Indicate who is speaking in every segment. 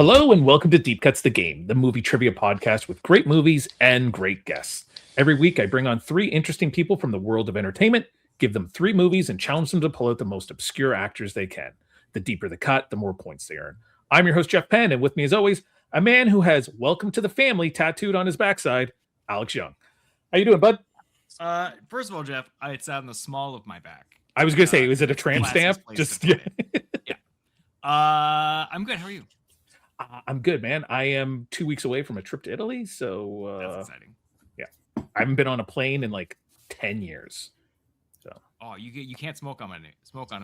Speaker 1: Hello and welcome to Deep Cuts the Game, the movie trivia podcast with great movies and great guests. Every week I bring on three interesting people from the world of entertainment, give them three movies, and challenge them to pull out the most obscure actors they can. The deeper the cut, the more points they earn. I'm your host, Jeff Penn, and with me as always, a man who has "Welcome to the Family" tattooed on his backside, Alex Young. How you doing, bud?
Speaker 2: First of all, Jeff, it's on the small of my back.
Speaker 1: I was going to say, was it a tramp stamp?
Speaker 2: Just yeah. I'm good. How are you?
Speaker 1: I'm good, man. I am 2 weeks away from a trip to Italy, so
Speaker 2: that's exciting.
Speaker 1: Yeah, I haven't been on a plane in like 10 years. So,
Speaker 2: you can't smoke on them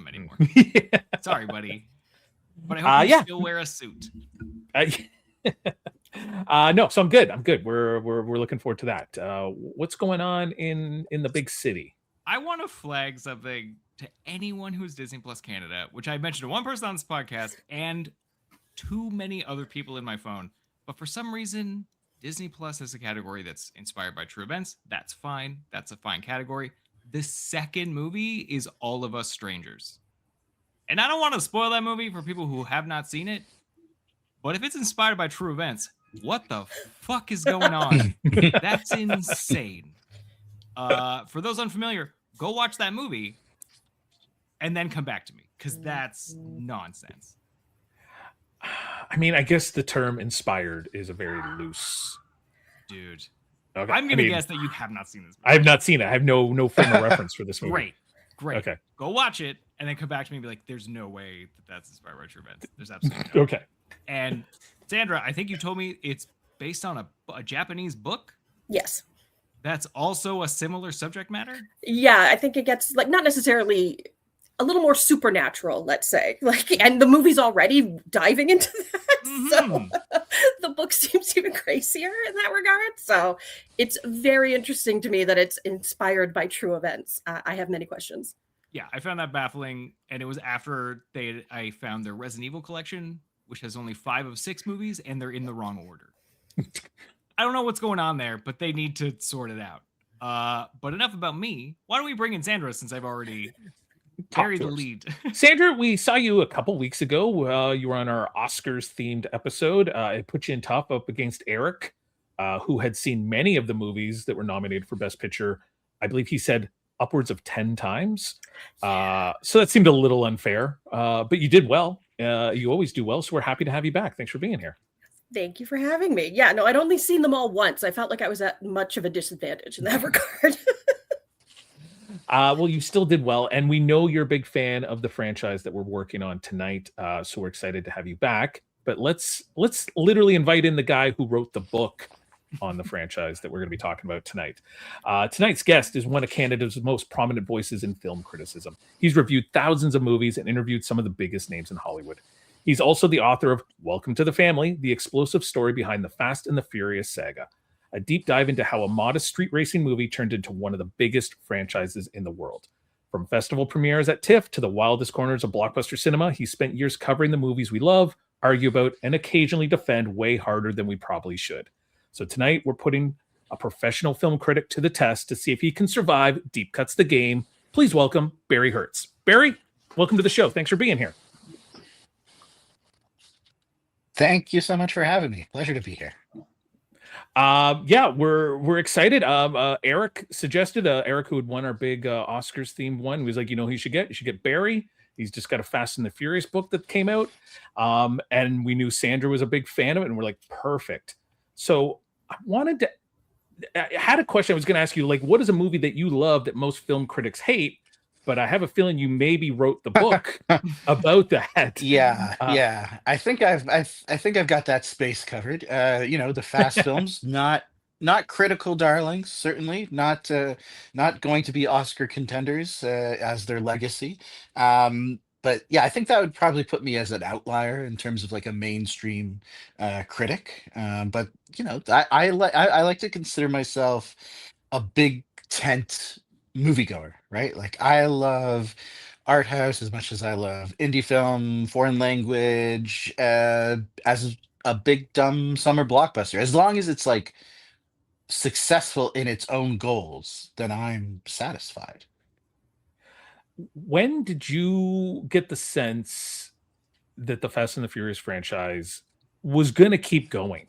Speaker 2: anymore.
Speaker 1: Yeah.
Speaker 2: Sorry, buddy. But I hope you still wear a suit.
Speaker 1: No, so I'm good. We're looking forward to that. What's going on in the big city?
Speaker 2: I want to flag something to anyone who's Disney Plus Canada, which I mentioned to one person on this podcast and too many other people in my phone. But for some reason, Disney Plus has a category that's inspired by true events. That's fine. That's a fine category. The second movie is All of Us Strangers. And I don't want to spoil that movie for people who have not seen it. But if it's inspired by true events, what the fuck is going on? That's insane. For those unfamiliar, go watch that movie and then come back to me, because that's nonsense.
Speaker 1: I mean, I guess the term inspired is a very loose...
Speaker 2: Dude.
Speaker 1: Okay.
Speaker 2: I'm going to guess that you have not seen this movie.
Speaker 1: I have not seen it. I have no frame of reference for this movie.
Speaker 2: Great.
Speaker 1: Okay.
Speaker 2: Go watch it and then come back to me and be like, there's no way that's inspired by true events. There's absolutely no.
Speaker 1: Okay.
Speaker 2: And Sandra, I think you told me it's based on a Japanese book?
Speaker 3: Yes.
Speaker 2: That's also a similar subject matter?
Speaker 3: Yeah, I think it gets like not necessarily a little more supernatural, let's say. And the movie's already diving into that. Mm-hmm. So the book seems even crazier in that regard. So it's very interesting to me that it's inspired by true events. I have many questions.
Speaker 2: Yeah, I found that baffling. And it was after I found their Resident Evil collection, which has only 5 of 6 movies, and they're in the wrong order. I don't know what's going on there, but they need to sort it out. But enough about me. Why don't we bring in Sandra, since I've already carried the lead?
Speaker 1: Sandra, we saw you a couple weeks ago. You were on our Oscars-themed episode. It put you in top up against Eric, who had seen many of the movies that were nominated for Best Picture. I believe he said upwards of 10 times. So that seemed a little unfair, but you did well. You always do well, so we're happy to have you back. Thanks for being here.
Speaker 3: Thank you for having me. Yeah, no, I'd only seen them all once. I felt like I was at much of a disadvantage in that regard.
Speaker 1: Well, you still did well, and we know you're a big fan of the franchise that we're working on tonight, so we're excited to have you back. But let's literally invite in the guy who wrote the book on the franchise that we're going to be talking about tonight. Tonight's guest is one of Canada's most prominent voices in film criticism. He's reviewed thousands of movies and interviewed some of the biggest names in Hollywood. He's also the author of Welcome to the Family, the explosive story behind the Fast and the Furious saga, a deep dive into how a modest street racing movie turned into one of the biggest franchises in the world. From festival premieres at TIFF to the wildest corners of blockbuster cinema, he spent years covering the movies we love, argue about, and occasionally defend way harder than we probably should. So tonight, we're putting a professional film critic to the test to see if he can survive Deep Cuts the Game. Please welcome Barry Hertz. Barry, welcome to the show. Thanks for being here.
Speaker 4: Thank you so much for having me. Pleasure to be here.
Speaker 1: Yeah, we're excited. Eric suggested, Eric, who had won our big Oscars themed one, was like, you should get Barry. He's just got a Fast and the Furious book that came out. And we knew Sandra was a big fan of it, and we're like, perfect. So I had a question I was going to ask you, like, what is a movie that you love that most film critics hate? But I have a feeling you maybe wrote the book about that.
Speaker 4: Yeah. I think I've got that space covered. The Fast films, not critical darlings, certainly not going to be Oscar contenders as their legacy. But yeah, I think that would probably put me as an outlier in terms of like a mainstream critic. But I like to consider myself a big tent moviegoer, right? Like I love art house as much as I love indie film, foreign language, as a big dumb summer blockbuster. As long as it's like successful in its own goals, then I'm satisfied.
Speaker 1: When did you get the sense that the Fast and the Furious franchise was going to keep going,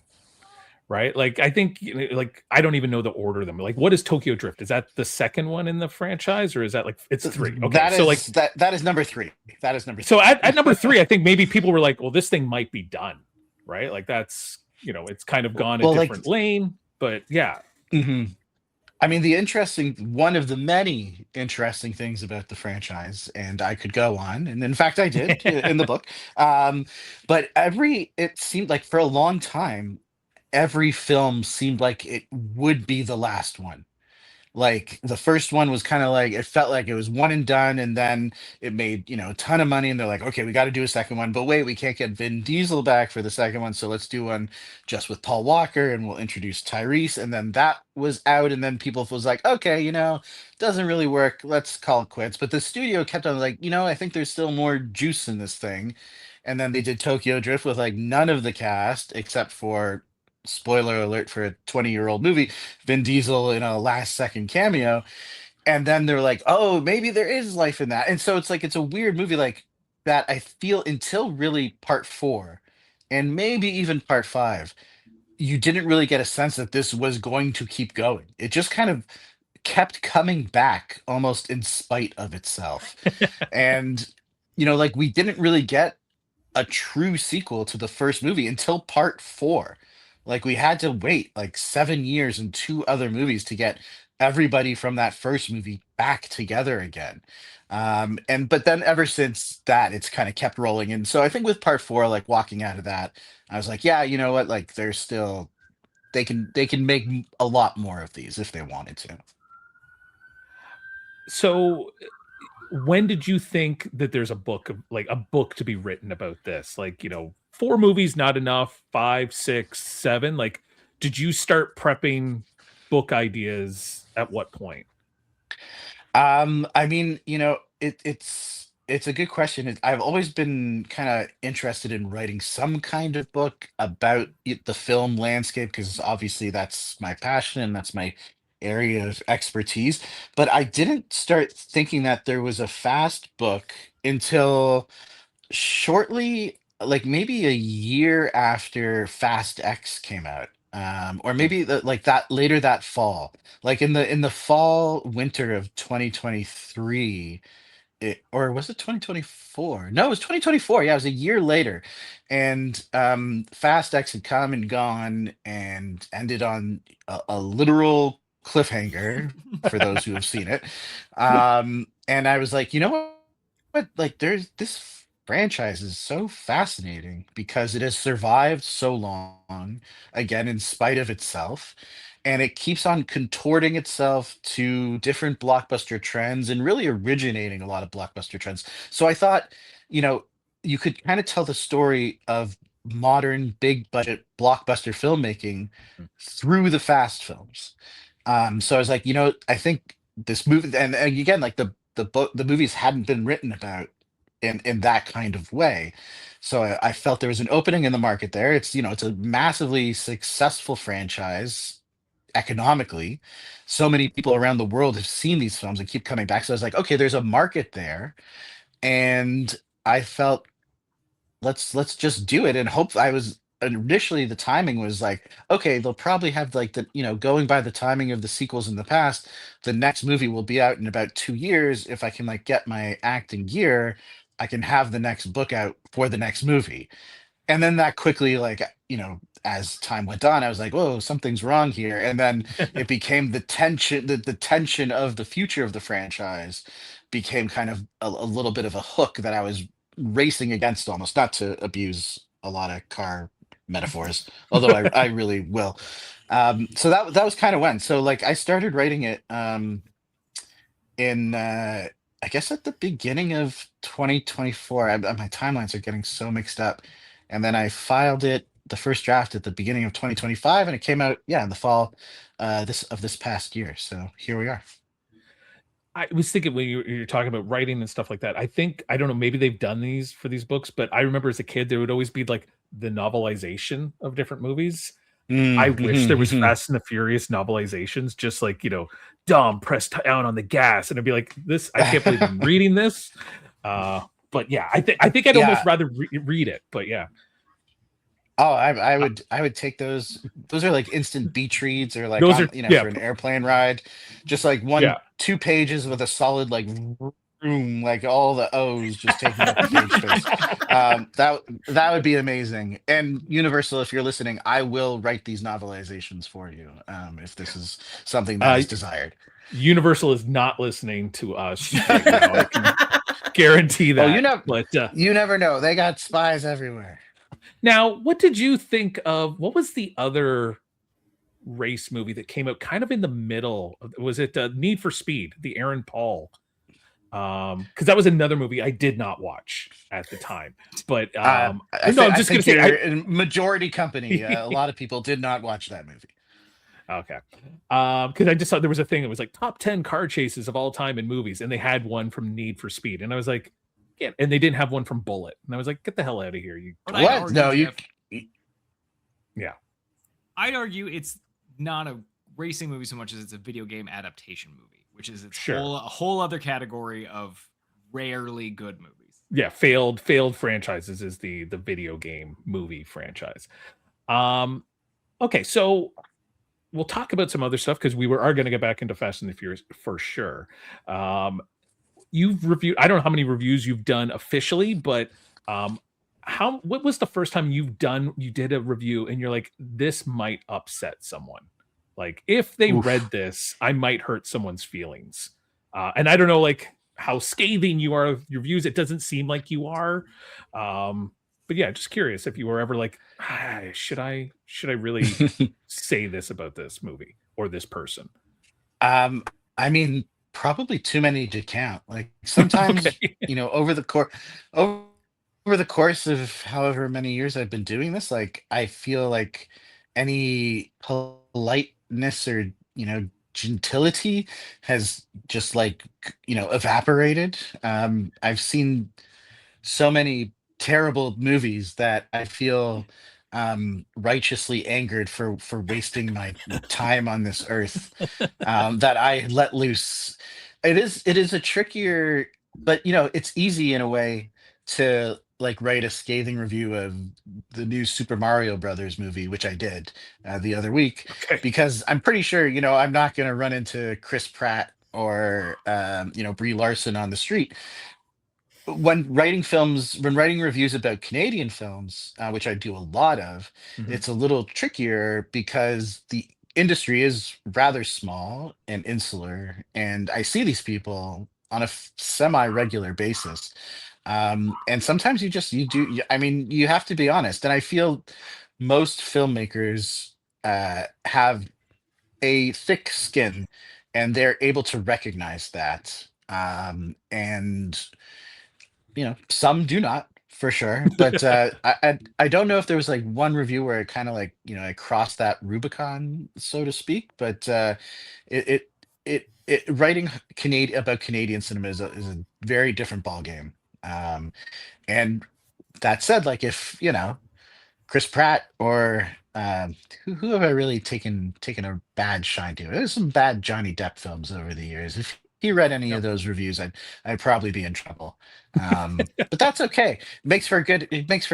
Speaker 1: right? Like, I think, like, I don't even know the order of them. Like, what is Tokyo Drift? Is that the second one in the franchise, or is that like it's 3? Okay,
Speaker 4: That
Speaker 1: so
Speaker 4: is
Speaker 1: like
Speaker 4: that is number 3. That is number 3.
Speaker 1: so at number 3, I think maybe people were like, well, this thing might be done, right? Like that's, it's kind of gone a
Speaker 4: Well, like,
Speaker 1: different lane, but yeah.
Speaker 4: mhm. I mean, one of the many interesting things about the franchise, and I could go on, and in fact, I did in the book. But it seemed like for a long time, every film seemed like it would be the last one. Like the first one was kind of like it felt like it was one and done, and then it made a ton of money, and they're like, okay, we got to do a second one, but wait, we can't get Vin Diesel back for the second one, so let's do one just with Paul Walker, and we'll introduce Tyrese, and then that was out, and then people was like, okay, doesn't really work, let's call it quits. But the studio kept on like, I think there's still more juice in this thing, and then they did Tokyo Drift with like none of the cast except for, spoiler alert for a 20-year-old movie, Vin Diesel in a last second cameo. And then they're like, oh, maybe there is life in that. And so it's like, it's a weird movie like that. I feel until really part 4 and maybe even part 5, you didn't really get a sense that this was going to keep going. It just kind of kept coming back almost in spite of itself. And, like we didn't really get a true sequel to the first movie until part 4. Like we had to wait like 7 years and 2 other movies to get everybody from that first movie back together again. But then ever since that, it's kind of kept rolling. And so I think with part 4, like walking out of that, I was like, yeah, you know what? Like there's still, they can make a lot more of these if they wanted to.
Speaker 1: So when did you think that there's a book to be written about this? Like, 4 movies, not enough, 5, 6, 7. Like, did you start prepping book ideas at what point?
Speaker 4: I mean, it's a good question. I've always been kind of interested in writing some kind of book about the film landscape because obviously that's my passion and that's my area of expertise. But I didn't start thinking that there was a fast book until shortly, like maybe a year after Fast X came out. Or maybe like that later that fall, like in the fall winter of 2023, or was it 2024? No, it was 2024. Yeah, it was a year later. And Fast X had come and gone and ended on a literal cliffhanger for those who have seen it. And I was like, you know what? Like, there's this franchise is so fascinating because it has survived so long, again, in spite of itself. And it keeps on contorting itself to different blockbuster trends and really originating a lot of blockbuster trends. So I thought, you know, you could kind of tell the story of modern big budget blockbuster filmmaking through the fast films. So I was like, I think this movie, and again, like the movies hadn't been written about in that kind of way. So I felt there was an opening in the market there. It's a massively successful franchise economically. So many people around the world have seen these films and keep coming back. So I was like, okay, there's a market there. And I felt let's just do it and hope. I was initially, the timing was like, okay, they'll probably have like going by the timing of the sequels in the past, the next movie will be out in about 2 years. If I can like get my act in gear, I can have the next book out for the next movie. And then that quickly, like, as time went on, I was like, whoa, something's wrong here. And then it became the tension, the tension of the future of the franchise became kind of a little bit of a hook that I was racing against, almost, not to abuse a lot of car metaphors, although I really will. So that was kind of when. So like I started writing it in I guess at the beginning of 2024. My timelines are getting so mixed up. And then I filed it, the first draft, at the beginning of 2025, and it came out, yeah, in the fall this past year. So here we are.
Speaker 1: I was thinking when you're talking about writing and stuff like that, I don't know, maybe they've done these for these books, but I remember as a kid, there would always be like the novelization of different movies. I wish there was Fast and the Furious novelizations, just like, Dom pressed down on the gas, and I'd be like, this, I can't believe I'm reading this. But yeah, I think I'd almost rather read it, but yeah.
Speaker 4: Oh, I would take those. Those are like instant beach reads, or like
Speaker 1: Those
Speaker 4: on,
Speaker 1: are
Speaker 4: for an airplane ride, just like
Speaker 1: yeah.
Speaker 4: 2 pages with a solid like room, like all the O's just taking up the page space. That would be amazing. And Universal, if you're listening, I will write these novelizations for you, if this is something that
Speaker 1: Uh,
Speaker 4: is desired.
Speaker 1: Universal is not listening to us right now. I can guarantee
Speaker 4: Oh,
Speaker 1: that. But
Speaker 4: you never know. They got spies everywhere.
Speaker 1: now, what did you think of? What was the other race movie that came out kind of in the middle? Was it Need for Speed, the Aaron Paul? Because that was another movie I did not watch at the time. But no, I'm
Speaker 4: I
Speaker 1: just gonna
Speaker 4: think
Speaker 1: say
Speaker 4: you're in majority company. A lot of people did not watch that movie.
Speaker 1: okay. Because I just thought there was a thing that was like top 10 car chases of all time in movies, and they had one from Need for Speed, and I was like, yeah, and they didn't have one from Bullet, and I was like, get the hell out of here, you.
Speaker 2: But I'd
Speaker 4: What?
Speaker 2: argue,
Speaker 4: No,
Speaker 2: Jeff,
Speaker 1: Yeah.
Speaker 2: I'd argue it's not a racing movie so much as it's a video game adaptation movie, which is
Speaker 1: Sure.
Speaker 2: a whole other category of rarely good movies.
Speaker 1: Yeah, failed franchises is the video game movie franchise. Okay, so we'll talk about some other stuff because are going to get back into Fast and the Furious for sure. You've reviewed, I don't know how many reviews you've done officially, but what was the first time you did a review and you're like, this might upset someone? Like, if they read this, I might hurt someone's feelings. And I don't know, like, how scathing you are with your views. It doesn't seem like you are. But yeah, just curious if you were ever like, should I really say this about this movie or this person?
Speaker 4: I mean, probably too many to count. Like sometimes,
Speaker 1: Okay.
Speaker 4: over the course of however many years I've been doing this, like I feel like any politeness or gentility has just like evaporated. I've seen so many terrible movies that I feel righteously angered for wasting my time on this earth, that I let loose. It is a trickier, but it's easy in a way to like write a scathing review of the new Super Mario Brothers movie, which I did the other week,
Speaker 1: Okay.
Speaker 4: because I'm pretty sure I'm not going to run into Chris Pratt or Brie Larson on the street. When writing reviews about Canadian films, which I do a lot of,
Speaker 1: Mhm.
Speaker 4: it's a little trickier because the industry is rather small and insular, and I see these people on a semi-regular basis. And sometimes I mean, you have to be honest, and I feel most filmmakers have a thick skin, and they're able to recognize that. And some do not, for sure, but I don't know if there was like one review where it kind of like I crossed that Rubicon, so to speak. But it writing Canadian about Canadian cinema is a very different ball game. And that said, like if Chris Pratt or who have I really taken a bad shine to? There's some bad Johnny Depp films over the years. If he read any of those reviews, I'd probably be in trouble. But that's okay. It makes for a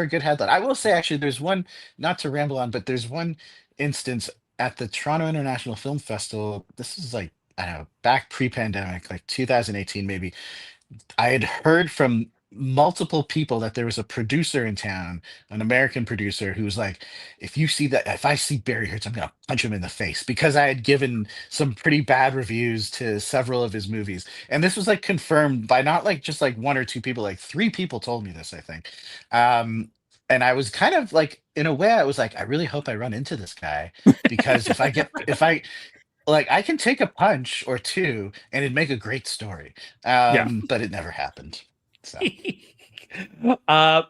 Speaker 4: good headline. I will say actually, there's one, not to ramble on, but there's one instance at the Toronto International Film Festival. This is like, I don't know, back pre-pandemic, like 2018 maybe. I had heard from multiple people that there was a producer in town, an American producer, who was like, if I see Barry Hertz, I'm gonna punch him in the face, because I had given some pretty bad reviews to several of his movies. And this was like confirmed by not like just like one or two people, like three people told me this, I think. And I was kind of like, in a way, I was like, I really hope I run into this guy, because if I like, I can take a punch or two and it'd make a great story.
Speaker 1: Yeah.
Speaker 4: But it never happened. So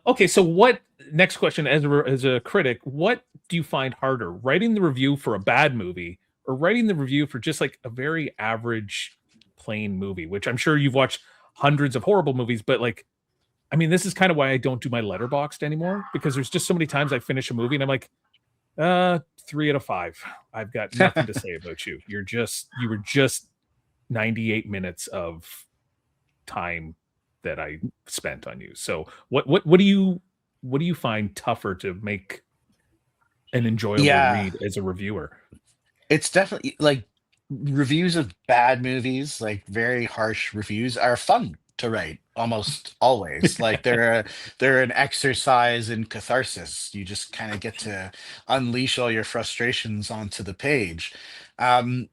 Speaker 1: Okay, so what next question, as a critic, what do you find harder, writing the review for a bad movie or writing the review for just like a very average plain movie, which I'm sure you've watched hundreds of horrible movies, but like, I mean, this is kind of why I don't do my letterboxed anymore, because there's just so many times I finish a movie and I'm like, 3 out of 5. I've got nothing to say about you. You were just 98 minutes of time that I spent on you. So what do you find tougher to make an enjoyable
Speaker 4: Yeah,
Speaker 1: read as a reviewer.
Speaker 4: it's definitely like reviews of bad movies, like very harsh reviews, are fun to write almost always. Like they're an exercise in catharsis. You just kind of get to unleash all your frustrations onto the page.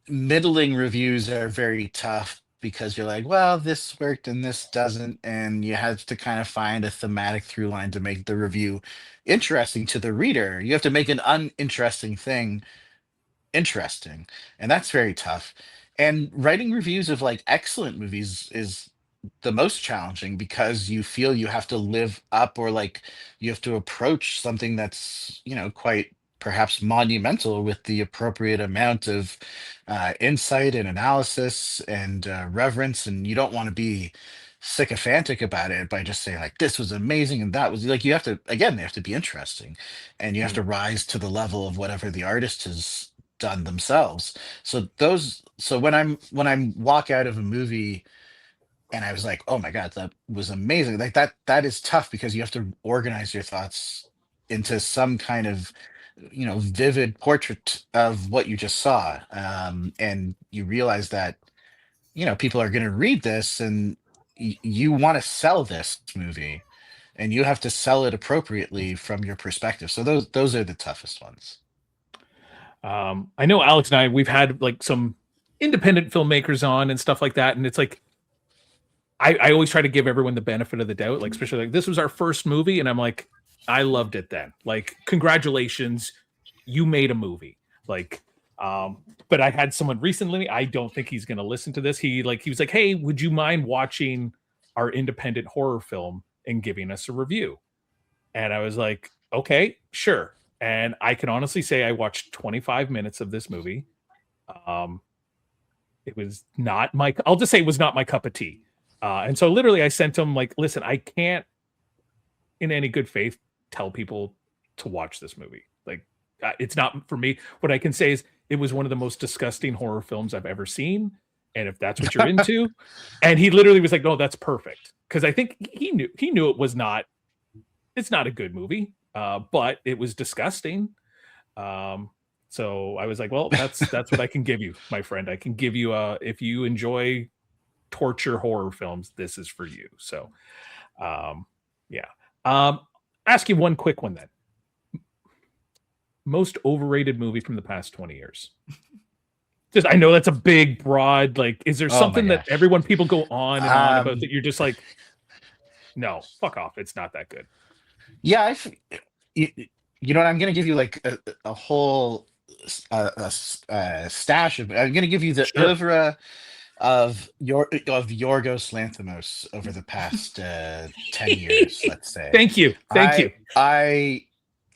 Speaker 4: Middling reviews are very tough because you're like, well, this worked and this doesn't, and you have to kind of find a thematic through line to make the review interesting to the reader. You have to make an uninteresting thing interesting, and that's very tough. And writing reviews of like excellent movies is the most challenging because you feel you have to live up, or like you have to approach something that's, quite perhaps monumental with the appropriate amount of insight and analysis and reverence, and you don't want to be sycophantic about it by just saying like this was amazing and that was like, you have to, again, they have to be interesting, and you have to rise to the level of whatever the artist has done themselves. So when I'm walk out of a movie and I was like, oh my God, that was amazing. Like that is tough because you have to organize your thoughts into some kind of, vivid portrait of what you just saw. And you realize that, people are going to read this, and you want to sell this movie, and you have to sell it appropriately from your perspective. So those are the toughest ones.
Speaker 1: I know Alex and I, we've had like some independent filmmakers on and stuff like that. And it's like, I always try to give everyone the benefit of the doubt, like, especially like this was our first movie. And I'm like, I loved it then. Like, congratulations, you made a movie. Like, but I had someone recently, I don't think he's going to listen to this. He was like, hey, would you mind watching our independent horror film and giving us a review? And I was like, okay, sure. And I can honestly say I watched 25 minutes of this movie. It was not my, I'll just say it was not my cup of tea. And so literally I sent him like, listen, I can't in any good faith tell people to watch this movie. Like, it's not for me. What I can say is it was one of the most disgusting horror films I've ever seen. And if that's what you're into, and he literally was like, no, that's perfect. Cause I think he knew it was not, it's not a good movie. But it was disgusting. So I was like, well, that's what I can give you, my friend. I can give you if you enjoy torture horror films, this is for you. So yeah. Ask you one quick one then. Most overrated movie from the past 20 years. Just, I know that's a big, broad, like, is there something that people go on and on about that you're just like, no, fuck off. It's not that good.
Speaker 4: Yeah, you know what? I'm going to give you like a whole stash of. I'm going to give you the oeuvre of Yorgos Lanthimos over the past 10 years, let's say.
Speaker 1: Thank you.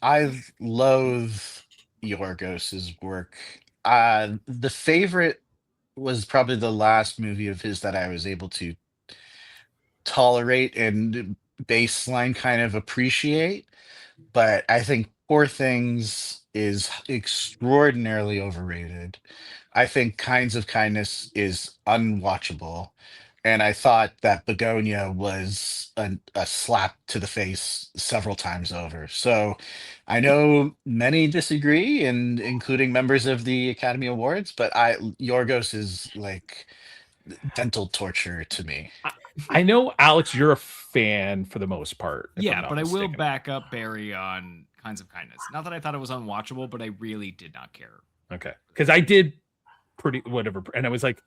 Speaker 4: I loathe Yorgos's work. The Favorite was probably the last movie of his that I was able to tolerate and baseline kind of appreciate, but I think Poor Things is extraordinarily overrated. I think Kinds of Kindness is unwatchable, and I thought that Begonia was a slap to the face several times over. So I know many disagree, and including members of the Academy Awards, but Yorgos is like dental torture to me.
Speaker 1: I know, Alex, you're a fan for the most part.
Speaker 2: Yeah, but I will back up Barry on Kinds of Kindness. Not that I thought it was unwatchable, but I really did not care.
Speaker 1: Okay. Because I did pretty whatever. And I was like,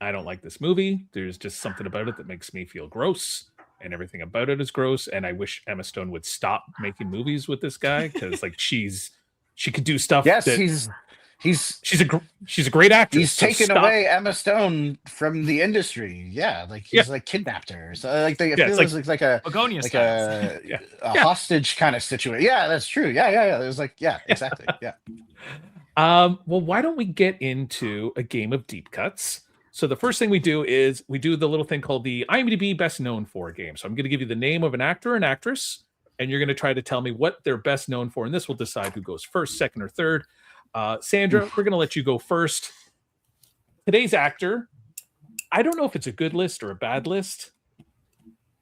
Speaker 1: I don't like this movie. There's just something about it that makes me feel gross. And everything about it is gross. And I wish Emma Stone would stop making movies with this guy. Because like she could do stuff.
Speaker 4: Yes, she's
Speaker 1: a great actress.
Speaker 4: He's taken away Emma Stone from the industry. Yeah, like he's like kidnapped her. So like they feel it's like a
Speaker 2: Begonia
Speaker 4: like a hostage kind of situation. Yeah, that's true. Yeah. It was like, yeah, exactly. Yeah.
Speaker 1: Well, why don't we get into a game of deep cuts? So the first thing we do is we do the little thing called the IMDb Best Known For game. So I'm going to give you the name of an actor and actress, and you're going to try to tell me what they're best known for, and this will decide who goes first, second, or third. Sandra, we're going to let you go first. Today's actor, I don't know if it's a good list or a bad list.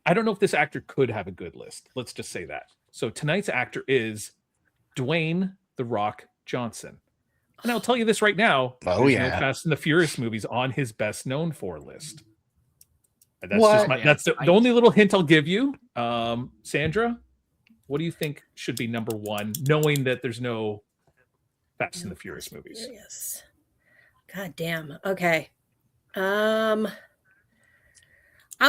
Speaker 1: I don't know if this actor could have a good list. Let's just say that. So tonight's actor is Dwayne The Rock Johnson. And I'll tell you this right now.
Speaker 4: Oh,
Speaker 1: there's
Speaker 4: yeah.
Speaker 1: no Fast and the Furious movies on his best known for list. And that's
Speaker 4: What?
Speaker 1: just that's the only little hint I'll give you. Sandra, what do you think should be number one, knowing that there's no Fast and the Furious movies?
Speaker 3: Yes. God damn. Okay. I'll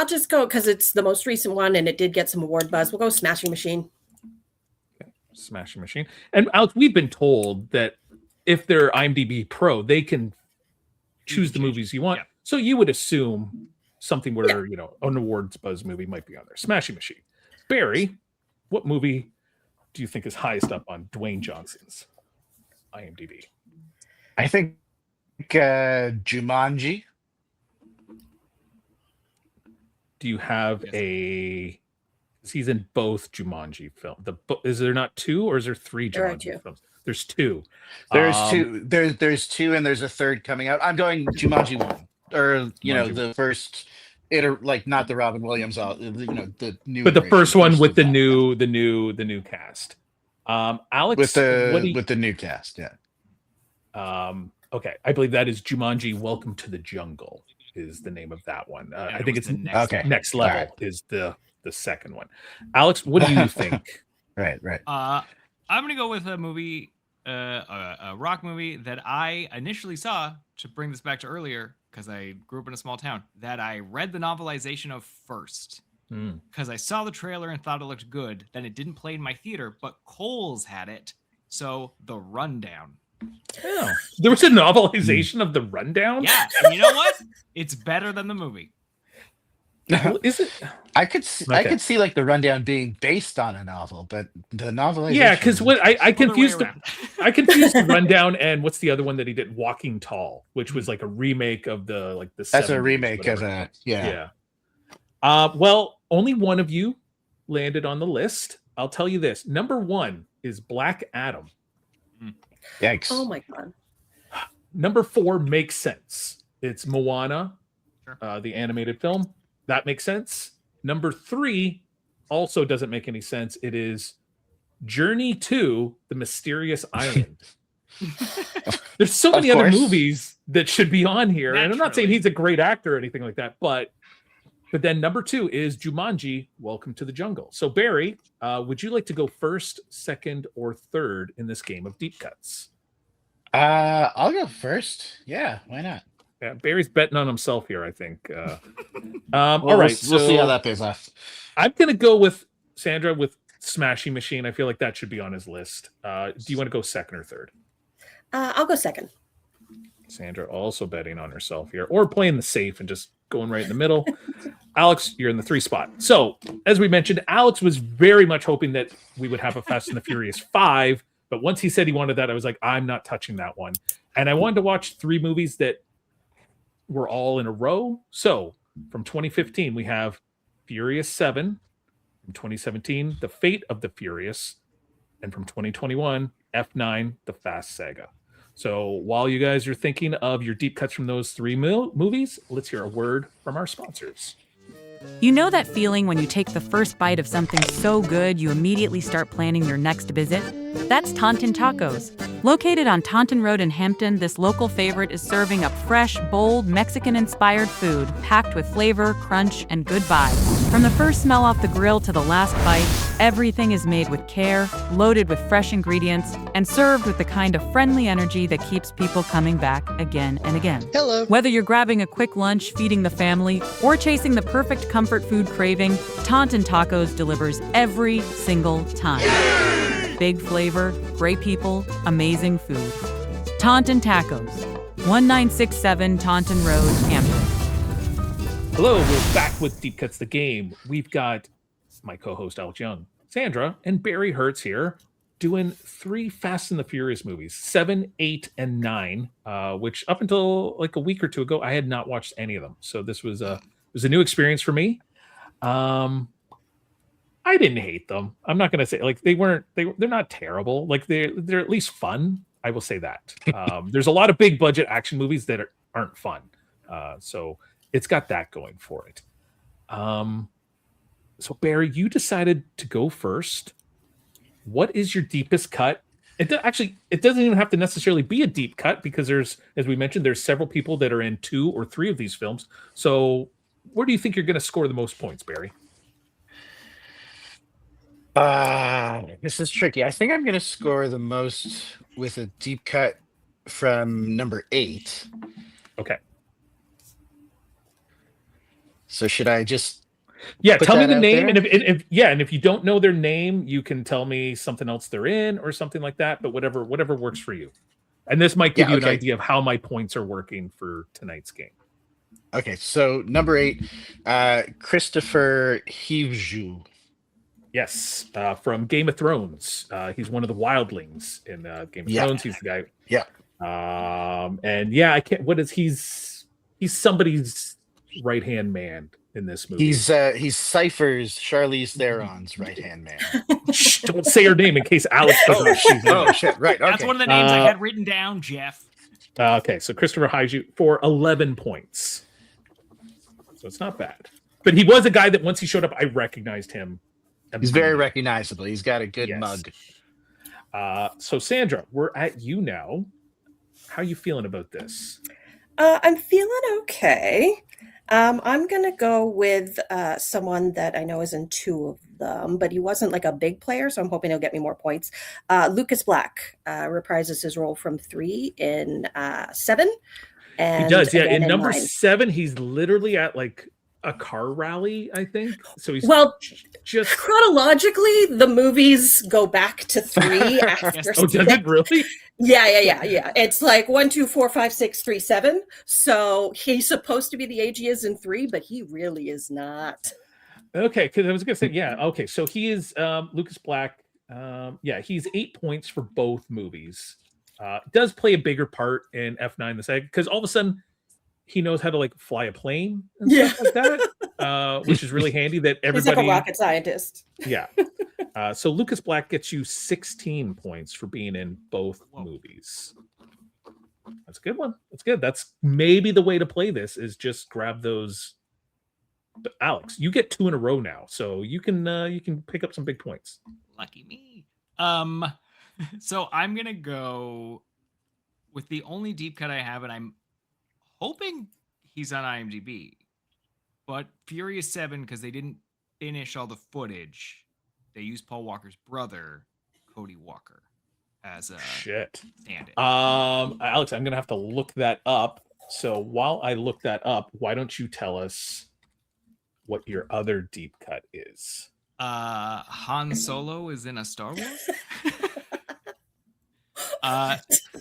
Speaker 3: just go because it's the most recent one and it did get some award buzz. We'll go Smashing Machine.
Speaker 1: Okay. Smashing Machine. And Alex, we've been told that if they're IMDb Pro, they can choose the movies you want.
Speaker 2: Yeah.
Speaker 1: So you would assume something where, an awards buzz movie might be on there. Smashing Machine. Barry, what movie do you think is highest up on Dwayne Johnson's IMDb?
Speaker 4: I think Jumanji.
Speaker 1: Do you have a? He's in both Jumanji films. Is there not two, or is there three
Speaker 3: There are
Speaker 1: Jumanji
Speaker 3: two.
Speaker 1: films? There's two.
Speaker 4: There's two. There's two, and there's a third coming out. I'm going Jumanji 1, or
Speaker 1: Jumanji
Speaker 4: the first, not the Robin Williams, the new.
Speaker 1: But the
Speaker 4: iteration,
Speaker 1: first one with the
Speaker 4: that.
Speaker 1: new cast. Alex,
Speaker 4: with the new cast, yeah.
Speaker 1: Okay, I believe that is Jumanji: Welcome to the Jungle is the name of that one. I think it's next level is the second one. Alex, what do you think?
Speaker 4: Right.
Speaker 2: I'm gonna go with a movie, a rock movie that I initially saw, to bring this back to earlier, because I grew up in a small town, that I read the novelization of first. Because I saw the trailer and thought it looked good. Then it didn't play in my theater, but Coles had it. So The Rundown.
Speaker 1: Oh, there was a novelization of The Rundown?
Speaker 2: Yeah, and you know what? It's better than the movie.
Speaker 1: Well, is it?
Speaker 4: I could see like The Rundown being based on a novel, but the novelization.
Speaker 1: Yeah, because what I confused
Speaker 2: around.
Speaker 1: I confused The Rundown and what's the other one that he did? Walking Tall, which was like a remake of the
Speaker 4: That's
Speaker 1: 70s,
Speaker 4: a remake
Speaker 1: whatever.
Speaker 4: of that. Yeah.
Speaker 1: Well, only one of you landed on the list. I'll tell you this. Number one is Black Adam.
Speaker 4: Yikes.
Speaker 3: Oh my God.
Speaker 1: Number 4 makes sense. It's Moana,
Speaker 2: Sure.
Speaker 1: the animated film. That makes sense. Number 3 also doesn't make any sense. It is Journey to the Mysterious Island. There's so many other movies that should be on here. And I'm not saying he's a great actor or anything like that, but then number 2 is Jumanji, Welcome to the Jungle. So Barry, would you like to go first, second, or third in this game of deep cuts?
Speaker 4: I'll go first. Yeah, why not?
Speaker 1: Yeah, Barry's betting on himself here, I think.
Speaker 4: All
Speaker 1: right,
Speaker 4: we'll see how that pays off.
Speaker 1: I'm going to go with Sandra with Smashing Machine. I feel like that should be on his list. Do you want to go second or third?
Speaker 3: I'll go second.
Speaker 1: Sandra also betting on herself here, or playing the safe and just going right in the middle. Alex, you're in the 3 spot. So, as we mentioned, Alex was very much hoping that we would have a Fast and the Furious 5, but once he said he wanted that, I was like, I'm not touching that one. And I wanted to watch 3 movies that were all in a row. So, from 2015, we have Furious 7. From 2017, The Fate of the Furious. And from 2021, F9, The Fast Saga. So while you guys are thinking of your deep cuts from those 3 movies, let's hear a word from our sponsors.
Speaker 5: You know that feeling when you take the first bite of something so good you immediately start planning your next visit? That's Taunton Tacos. Located on Taunton Road in Hampton, this local favorite is serving up fresh, bold, Mexican-inspired food packed with flavor, crunch, and good vibes. From the first smell off the grill to the last bite, everything is made with care, loaded with fresh ingredients, and served with the kind of friendly energy that keeps people coming back again and again.
Speaker 6: Hello.
Speaker 5: Whether you're grabbing a quick lunch, feeding the family, or chasing the perfect comfort food craving, Taunton Tacos delivers every single time. Big flavor, great people, amazing food. Taunton Tacos, 1967 Taunton Road, Hampton.
Speaker 1: Hello, we're back with Deep Cuts the Game. We've got my co-host Alex Young, Sandra, and Barry Hertz here doing 3 Fast and the Furious movies, 7, 8, and 9, which up until like a week or 2 ago, I had not watched any of them. So this was a new experience for me. I didn't hate them. I'm not going to say like they're not terrible. Like they're at least fun. I will say that. There's a lot of big budget action movies that aren't fun. So it's got that going for it. So Barry, you decided to go first. What is your deepest cut It doesn't even have to necessarily be a deep cut because there's, as we mentioned, there's several people that are in 2 or 3 of these films. So where do you think you're going to score the most points, Barry?
Speaker 4: This is tricky. I think I'm going to score the most with a deep cut from number 8.
Speaker 1: Okay.
Speaker 4: So should I just
Speaker 1: Yeah,
Speaker 4: put
Speaker 1: tell me
Speaker 4: that
Speaker 1: the
Speaker 4: out
Speaker 1: name,
Speaker 4: there?
Speaker 1: and if you don't know their name, you can tell me something else they're in or something like that. But whatever works for you. And this might give
Speaker 4: Yeah,
Speaker 1: you an
Speaker 4: okay.
Speaker 1: idea of how my points are working for tonight's game.
Speaker 4: Okay, so number 8, Christopher Hivju.
Speaker 1: Yes, from Game of Thrones. He's one of the wildlings in Game of
Speaker 4: Yeah.
Speaker 1: Thrones. He's the guy.
Speaker 4: Yeah.
Speaker 1: And yeah, I can't. What is he's somebody's right hand man in this movie.
Speaker 4: He's Cypher's Charlize Theron's right hand man.
Speaker 1: Shh, don't say her name in case Alex doesn't know she's in
Speaker 4: Oh
Speaker 1: it.
Speaker 4: shit! Right. Okay.
Speaker 2: That's one of the names I had written down, Jeff.
Speaker 1: Okay, so Christopher Hiju for 11 points. So it's not bad. But he was a guy that once he showed up, I recognized him.
Speaker 4: He's very recognizable. He's got a good mug.
Speaker 1: So Sandra, we're at you now. How are you feeling about this?
Speaker 3: I'm feeling okay. I'm gonna go with someone that I know is in 2 of them, but he wasn't like a big player, so I'm hoping he'll get me more points. Lucas Black reprises his role from 3 in 7. And
Speaker 1: He does, yeah.
Speaker 3: again
Speaker 1: In number
Speaker 3: 9.
Speaker 1: 7, he's literally at like a car rally, I think. So he's just
Speaker 3: chronologically, the movies go back to 3 after.
Speaker 1: Oh, does it really?
Speaker 3: Yeah. It's like 1, 2, 4, 5, 6, 3, 7. So he's supposed to be the age he is in 3, but he really is not.
Speaker 1: Okay, because I was gonna say, yeah. Okay, so he is Lucas Black. Yeah, he's 8 points for both movies. Does play a bigger part in F9 the second because all of a sudden he knows how to like fly a plane and stuff like that, which is really handy. That everybody,
Speaker 3: he's like a rocket scientist.
Speaker 1: Yeah. So Lucas Black gets you 16 points for being in both movies. That's a good one. That's good. That's maybe the way to play this is just grab those. But Alex, you get 2 in a row now, so you can pick up some big points.
Speaker 2: Lucky me. So I'm gonna go with the only deep cut I have, and I'm hoping he's on IMDb. But Furious 7, because they didn't finish all the footage, they used Paul Walker's brother, Cody Walker, as a stand-in.
Speaker 1: Alex, I'm gonna have to look that up. So while I look that up, why don't you tell us what your other deep cut is?
Speaker 2: Han Solo is in a Star Wars.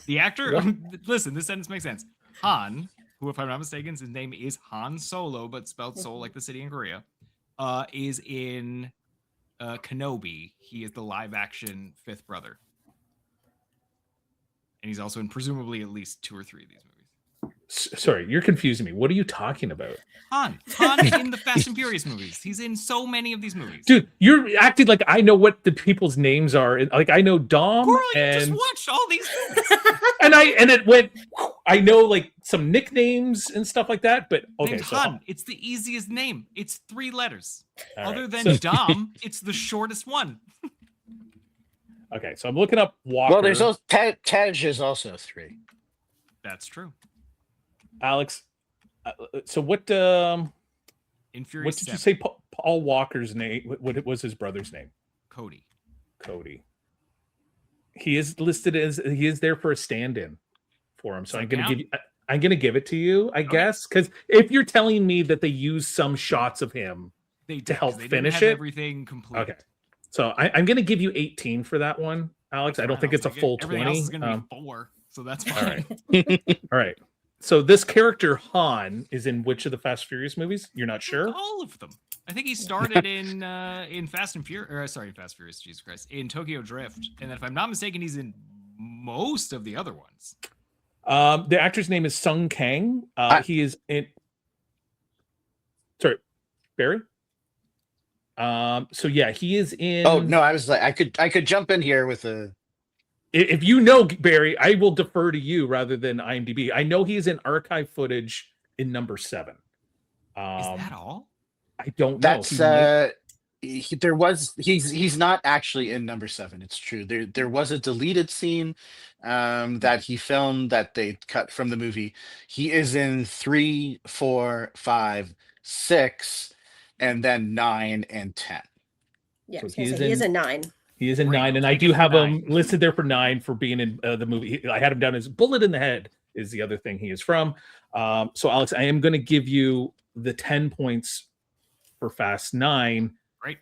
Speaker 2: The actor, listen, this sentence makes sense. Han, who, if I'm not mistaken, his name is Han Solo, but spelled Seoul like the city in Korea, is in Kenobi. He is the live-action 5th brother. And he's also in presumably at least 2 or 3 of these movies.
Speaker 1: Sorry, you're confusing me. What are you talking about?
Speaker 2: Han in the Fast and Furious movies. He's in so many of these movies.
Speaker 1: Dude, you're acting like I know what the people's names are. Like I know Dom
Speaker 2: Coral, you
Speaker 1: and
Speaker 2: just watched all these movies.
Speaker 1: and it went. I know like some nicknames and stuff like that. But okay,
Speaker 2: Named
Speaker 1: so
Speaker 2: Han. It's the easiest name. It's 3 letters.
Speaker 1: All
Speaker 2: Other
Speaker 1: right,
Speaker 2: than
Speaker 1: so-
Speaker 2: Dom, it's the shortest one.
Speaker 1: Okay, so I'm looking up Walker.
Speaker 4: Well, there's also Tej is also 3.
Speaker 2: That's true.
Speaker 1: Alex. So what?
Speaker 2: In Furious
Speaker 1: What did
Speaker 2: 7,
Speaker 1: you say? Paul Walker's name. What was his brother's name?
Speaker 2: Cody.
Speaker 1: He is listed as he is there for a stand-in for him. So
Speaker 2: Does
Speaker 1: I'm
Speaker 2: that
Speaker 1: gonna
Speaker 2: count?
Speaker 1: give you. I'm gonna give it to you, I guess, because if you're telling me that they use some shots of him
Speaker 2: They
Speaker 1: to
Speaker 2: did, 'cause
Speaker 1: help
Speaker 2: they didn't
Speaker 1: finish
Speaker 2: have
Speaker 1: it.
Speaker 2: everything complete.
Speaker 1: Okay, so I'm gonna give you 18 for that one, Alex. I don't think
Speaker 2: I'll
Speaker 1: it's a
Speaker 2: take it.
Speaker 1: full
Speaker 2: Everything
Speaker 1: 20.
Speaker 2: else is gonna be 4, so that's
Speaker 1: all
Speaker 2: fine.
Speaker 1: right. All right. So this character Han is in which of the Fast Furious movies? You're not sure?
Speaker 2: All of them. I think he started in Fast and Furious. Or sorry, Fast Furious. Jesus Christ, in Tokyo Drift, and then if I'm not mistaken, he's in most of the other ones.
Speaker 1: The actor's name is Sung Kang. He is in. Sorry, Barry. So yeah, he is in.
Speaker 4: Oh no, I was like, I could jump in here with a.
Speaker 1: If you know Barry, I will defer to you rather than IMDb. I know he's in archive footage in number 7.
Speaker 2: Is that all?
Speaker 1: I don't know.
Speaker 4: That's he's not actually in number 7. It's true. There was a deleted scene that he filmed that they cut from the movie. He is in 3, 4, 5, 6, and then 9 and 10.
Speaker 3: Yeah,
Speaker 1: So
Speaker 3: he is a 9.
Speaker 1: He is in
Speaker 2: Great,
Speaker 1: 9, and
Speaker 2: I'll
Speaker 1: I
Speaker 2: take
Speaker 1: do
Speaker 2: it for
Speaker 1: have
Speaker 2: 9.
Speaker 1: him listed there for 9 for being in the movie. I had him down as Bullet in the Head is the other thing he is from. So Alex, I am going to give you the 10 points for Fast 9.
Speaker 2: Right.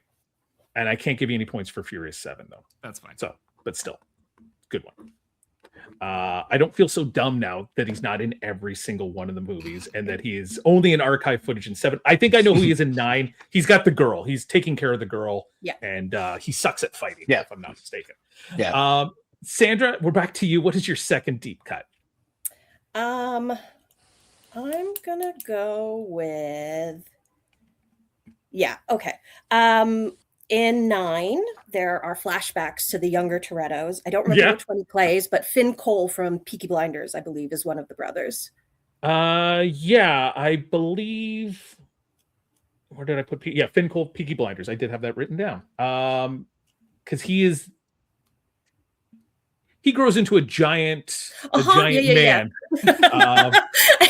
Speaker 1: And I can't give you any points for Furious 7 though.
Speaker 2: That's fine.
Speaker 1: So, but still, good one. I don't feel so dumb now that he's not in every single one of the movies and that he is only in archive footage in 7. I think I know who he is in 9. He's got the girl. He's taking care of the girl.
Speaker 3: Yeah.
Speaker 1: And he sucks at fighting,
Speaker 4: Yeah.
Speaker 1: if I'm not mistaken.
Speaker 4: Yeah.
Speaker 1: Sandra, we're back to you. What is your second deep cut?
Speaker 3: I'm gonna go with okay. In 9, there are flashbacks to the younger Torettos. I don't remember which one he plays, but Finn Cole from Peaky Blinders, I believe, is one of the brothers.
Speaker 1: Yeah, I believe. Where did I put? Finn Cole, Peaky Blinders. I did have that written down. Because he grows into a giant man.
Speaker 3: And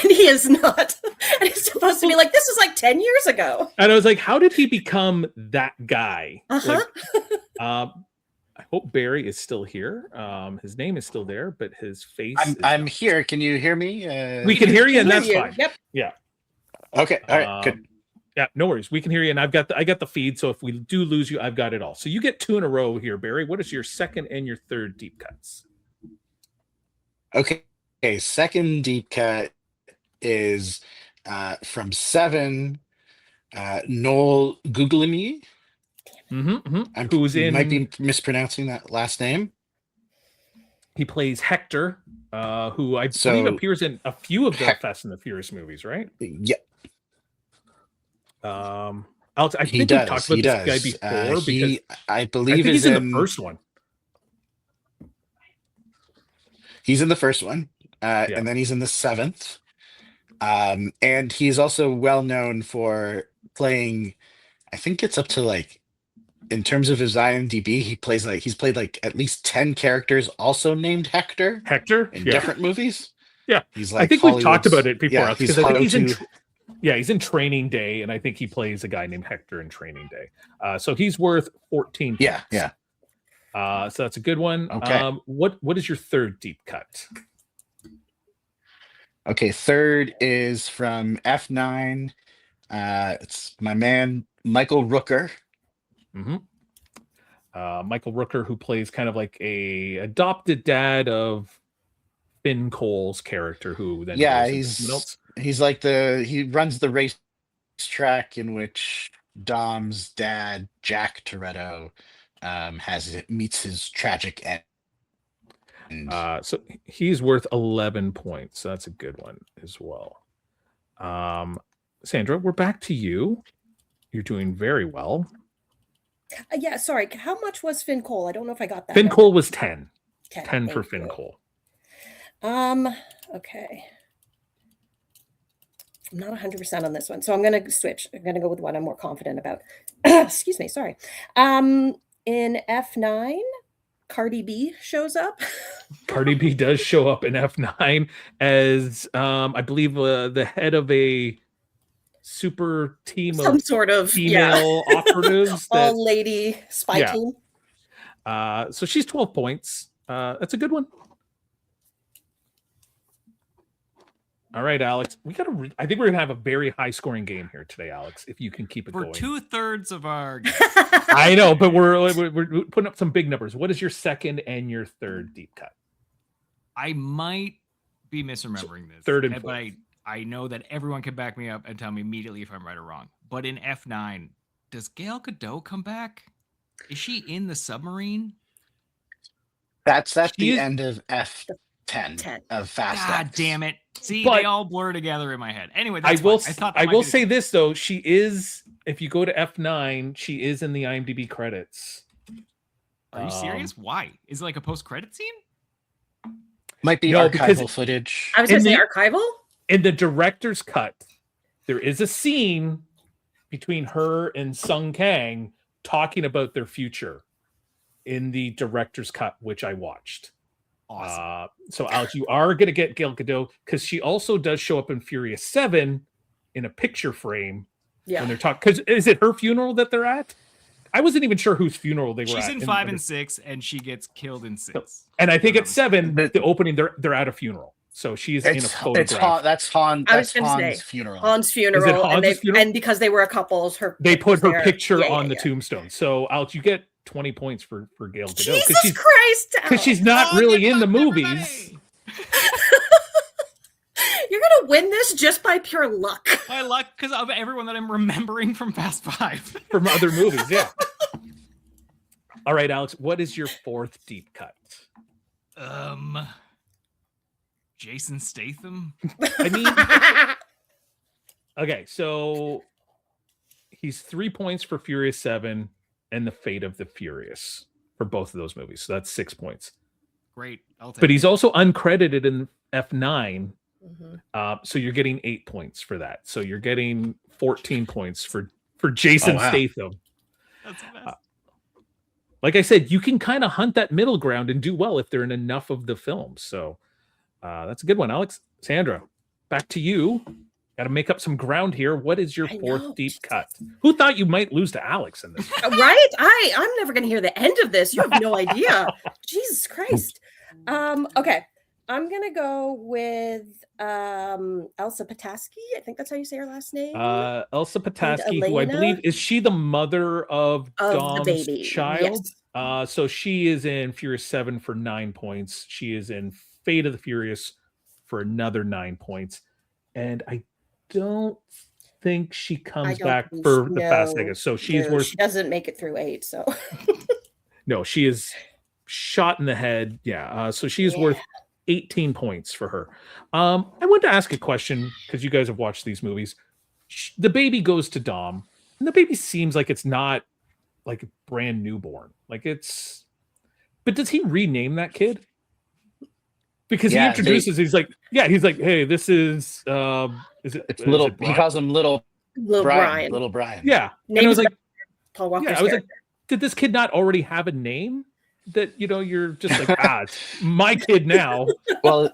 Speaker 3: he is not. And he's supposed to be like, this is like 10 years ago.
Speaker 1: And I was like, how did he become that guy?
Speaker 3: Uh-huh.
Speaker 1: I hope Barry is still here. His name is still there, but his face.
Speaker 4: I'm here. Can you hear me?
Speaker 1: We can hear you, and that's fine.
Speaker 3: Yep.
Speaker 1: Yeah.
Speaker 4: Okay. All right. Good.
Speaker 1: Yeah, no worries. We can hear you, and I got the feed. So if we do lose you, I've got it all. So you get 2 in a row here, Barry. What is your second and your third deep cuts?
Speaker 4: Okay. Second deep cut is from 7. Noel Guglielmi.
Speaker 1: Who's
Speaker 4: might be mispronouncing that last name.
Speaker 1: He plays Hector, who I believe appears in a few of the Fast and the Furious movies, right?
Speaker 4: Yeah.
Speaker 1: Alex, I think we've talked about this guy before because
Speaker 4: I believe
Speaker 1: he's in the first one.
Speaker 4: He's in the first one, and then he's in the 7th. And he's also well known for playing, I think it's up to like, in terms of his IMDb, he's played like at least 10 characters also named Hector in different movies.
Speaker 1: Yeah.
Speaker 4: He's like,
Speaker 1: I think we've talked about it before.
Speaker 4: Yeah,
Speaker 1: because I think he's in Training Day, and I think he plays a guy named Hector in Training Day. So he's worth 14 points.
Speaker 4: Yeah.
Speaker 1: So that's a good one.
Speaker 4: Okay.
Speaker 1: What is your third deep cut?
Speaker 4: Okay, third is from F9. It's my man Michael Rooker.
Speaker 1: Michael Rooker, who plays kind of like a adopted dad of Finn Cole's character, who then
Speaker 4: he's like he runs the race track in which Dom's dad Jack Toretto meets his tragic end.
Speaker 1: So he's worth 11 points. So that's a good one as well. Sandra, we're back to you. You're doing very well.
Speaker 3: Yeah, sorry. How much was Finn Cole? I don't know if I got that.
Speaker 1: Finn Cole was 10. 10 for Finn
Speaker 3: you.
Speaker 1: Cole.
Speaker 3: Okay. I'm not 100% on this one, so I'm going to switch. I'm going to go with what I'm more confident about. Excuse me. Sorry. In F9, Cardi B shows up.
Speaker 1: Cardi B does show up in F9 as, I believe, the head of a super team
Speaker 3: some
Speaker 1: of
Speaker 3: sort of
Speaker 1: female operatives.
Speaker 3: All lady spy team.
Speaker 1: So she's 12 points. That's a good one. All right, Alex. I think we're gonna have a very high scoring game here today, Alex. If you can keep it going.
Speaker 2: For 2/3 of our.
Speaker 1: I know, but we're putting up some big numbers. What is your second and your third deep cut?
Speaker 2: I might be misremembering this.
Speaker 1: Third and fourth.
Speaker 2: But I know that everyone can back me up and tell me immediately if I'm right or wrong. But in F9, does Gal Gadot come back? Is she in the submarine?
Speaker 4: That's at the end of F10 of Fast
Speaker 2: God
Speaker 4: X.
Speaker 2: damn it. See, they all blur together in my head. Anyway, that's
Speaker 1: I will say this, though. She is, if you go to F9, she is in the IMDb credits.
Speaker 2: Are you serious? Why? Is it like a post-credit scene?
Speaker 4: Might be archival footage.
Speaker 3: I was going to say archival?
Speaker 1: In the director's cut, there is a scene between her and Sung Kang talking about their future in the director's cut, which I watched.
Speaker 2: Awesome.
Speaker 1: So Alex, you are going to get Gal Gadot because she also does show up in Furious 7 in a picture frame when they're talking. Because is it her funeral that they're at? I wasn't even sure whose funeral they were at.
Speaker 2: She's in 5 and 6, and she gets killed in 6.
Speaker 1: And I think at 7, the opening, they're at a funeral. So she's in a photograph.
Speaker 4: That's Han's funeral.
Speaker 3: Han's funeral. And because they were a couple,
Speaker 1: they put her picture on the tombstone. So Alex, you get 20 points for Gal Gadot.
Speaker 3: Jesus Christ!
Speaker 1: Because she's not really in the movies.
Speaker 3: You're gonna win this just by pure luck.
Speaker 2: By luck, because of everyone that I'm remembering from Fast 5.
Speaker 1: From other movies, yeah. All right, Alex, what is your 4th deep cut?
Speaker 2: Jason Statham.
Speaker 1: I mean, okay, so he's 3 points for Furious 7 and The Fate of the Furious for both of those movies. So that's 6 points.
Speaker 2: Great. I'll take
Speaker 1: but he's
Speaker 2: it.
Speaker 1: also uncredited in F9. So you're getting 8 points for that. So you're getting 14 points for Jason Statham.
Speaker 2: That's the best.
Speaker 1: Like I said, you can kind of hunt that middle ground and do well if they're in enough of the films. So that's a good one, Alex. Sandra, back to you. Got to make up some ground here. What is your 4th deep cut? Who thought you might lose to Alex in this?
Speaker 3: Right? I'm never going to hear the end of this. You have no idea. Jesus Christ. Okay. I'm going to go with Elsa Pataski. I think that's how you say her last name.
Speaker 1: Elsa Pataski, who I believe is she the mother of Dom's child? Yes. So she is in Furious 7 for 9 points. She is in Fate of the Furious for another 9 points. And I don't think she comes back for the Fast Saga. So she's worth.
Speaker 3: She doesn't make it through 8. So
Speaker 1: no, she is shot in the head. Yeah. So she is worth 18 points for her. I want to ask a question because you guys have watched these movies. The baby goes to Dom, and the baby seems like it's not like a brand newborn. Like it's, but does he rename that kid? Because he introduces, he's like, hey, this is
Speaker 4: little. He calls him little
Speaker 3: Brian.
Speaker 4: Little Brian.
Speaker 1: Yeah, and I was like,
Speaker 3: Paul Walker's
Speaker 1: I was like, did this kid not already have a name? That you're just like it's my kid now.
Speaker 4: Well,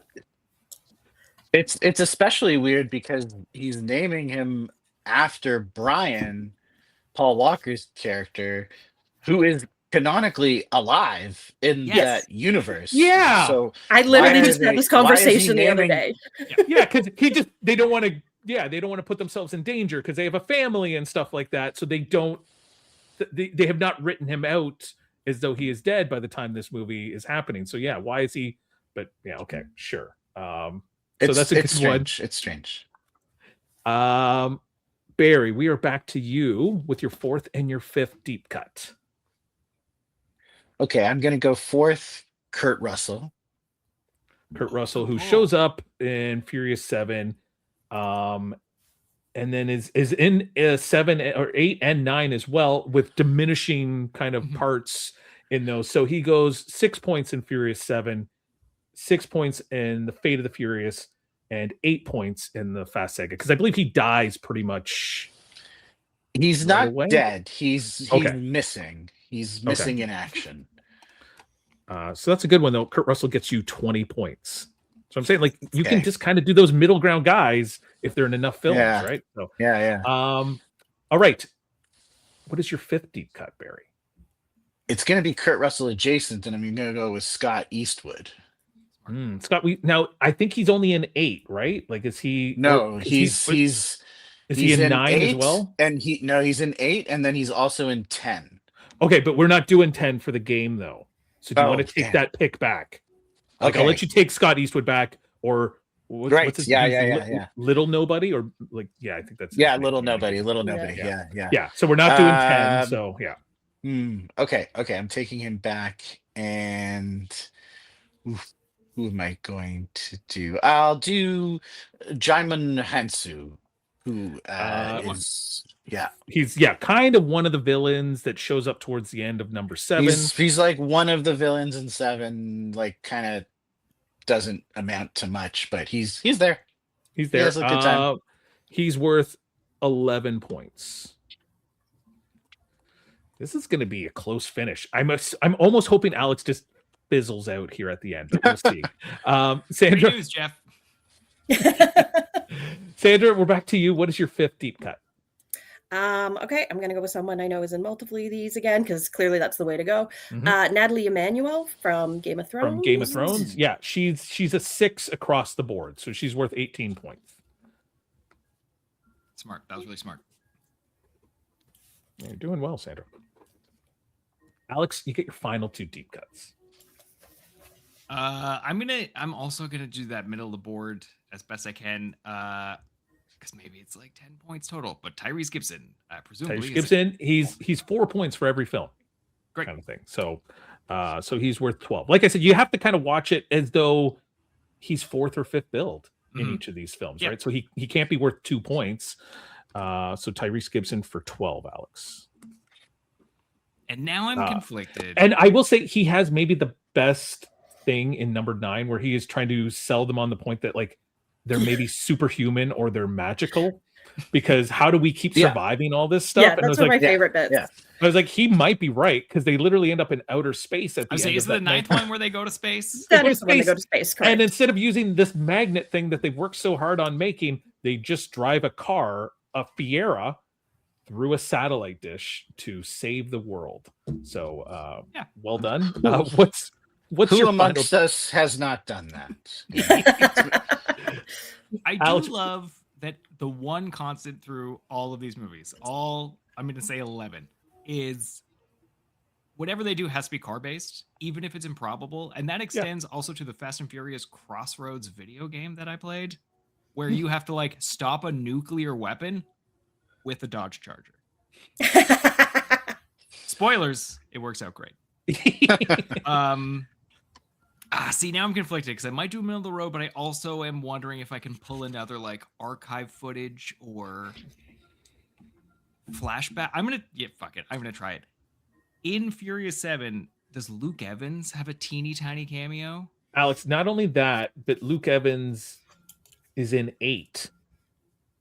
Speaker 4: it's especially weird because he's naming him after Brian, Paul Walker's character, who is canonically alive in that universe.
Speaker 1: Yeah.
Speaker 4: So
Speaker 3: I literally just had this conversation the other day.
Speaker 1: Yeah, because they don't want to put themselves in danger because they have a family and stuff like that. So they have not written him out as though he is dead by the time this movie is happening. So yeah, why is he? But yeah, okay, sure. So that's a good one.
Speaker 4: It's strange.
Speaker 1: Barry, we are back to you with your 4th and your 5th deep cut.
Speaker 4: Okay, I'm gonna go 4th. Kurt Russell.
Speaker 1: Kurt Russell, who shows up in Furious 7, and then is in 7 or 8 and 9 as well, with diminishing kind of parts in those. So he goes 6 points in Furious 7, 6 points in The Fate of the Furious, and 8 points in the Fast Saga. Because I believe he dies pretty much.
Speaker 4: He's not dead. He's missing. He's missing in action.
Speaker 1: So that's a good one, though. Kurt Russell gets you 20 points. So I'm saying, like, you can just kind of do those middle ground guys if they're in enough films, right? So all right. What is your 5th deep cut, Barry?
Speaker 4: It's going to be Kurt Russell adjacent, and I'm going to go with Scott Eastwood.
Speaker 1: Scott, now I think he's only in 8, right? Like, is he?
Speaker 4: No,
Speaker 1: he's he in 9
Speaker 4: 8,
Speaker 1: as well?
Speaker 4: And he's in 8, and then he's also in 10.
Speaker 1: Okay, but we're not doing 10 for the game though. So do you want to take that pick back? Like, I'll let you take Scott Eastwood back, or what's his name? Little Nobody, or like, I think that's
Speaker 4: Little Nobody. Yeah.
Speaker 1: So we're not doing 10. So
Speaker 4: Okay. I'm taking him back, and who am I going to do? I'll do Jaimon Hansu, who is
Speaker 1: he's kind of one of the villains that shows up towards the end of number 7.
Speaker 4: He's like one of the villains in 7, like kind of doesn't amount to much, but he's there.
Speaker 1: He's there. He has a good time. He's worth 11 points. This is going to be a close finish. I'm almost hoping Alex just fizzles out here at the end, but we'll see. Sandra,
Speaker 2: Great news, Jeff.
Speaker 1: Sandra, we're back to you. What is your fifth deep cut?
Speaker 3: Okay, I'm gonna go with someone I know is in multiple of these again, because clearly that's the way to go. Natalie Emmanuel from Game of Thrones.
Speaker 1: From Game of Thrones, yeah, she's a 6 across the board, so she's worth 18 points.
Speaker 2: Smart. That was really smart.
Speaker 1: You're doing well, Sandra. Alex, you get your final 2 deep cuts.
Speaker 2: I'm also gonna do that middle of the board as best I can. Because maybe it's like 10 points total. But Tyrese Gibson, presumably.
Speaker 1: Tyrese Gibson, he's 4 points for every film.
Speaker 2: Great.
Speaker 1: Kind of thing. So he's worth 12. Like I said, you have to kind of watch it as though he's 4th or 5th build in each of these films, right? So he can't be worth 2 points. So Tyrese Gibson for 12, Alex.
Speaker 2: And now I'm conflicted.
Speaker 1: And I will say he has maybe the best thing in number 9, where he is trying to sell them on the point that like they're maybe superhuman or they're magical, because how do we keep surviving all this stuff?
Speaker 3: Yeah,
Speaker 1: and
Speaker 3: that's one of my favorite bits.
Speaker 4: Yeah.
Speaker 1: I was like, he might be right, because they literally end up in outer space at the end.
Speaker 2: Is it the 9th one where they go to space?
Speaker 3: That is when they go to space, correct.
Speaker 1: And instead of using this magnet thing that they've worked so hard on making, they just drive a car, a Fiera, through a satellite dish to save the world. So, well done. What's
Speaker 4: Who
Speaker 1: your
Speaker 4: amongst us has not done that?
Speaker 2: I do
Speaker 1: Alex-
Speaker 2: love that the one constant through all of these movies, I'm going to say 11, is whatever they do has to be car-based, even if it's improbable. And that extends also to the Fast and Furious Crossroads video game that I played, where you have to like stop a nuclear weapon with a Dodge Charger. Spoilers, it works out great. See, now I'm conflicted because I might do middle of the road, but I also am wondering if I can pull in other like archive footage or flashback. Fuck it. I'm gonna try it. In Furious 7, does Luke Evans have a teeny tiny cameo?
Speaker 1: Alex, not only that, but Luke Evans is in 8.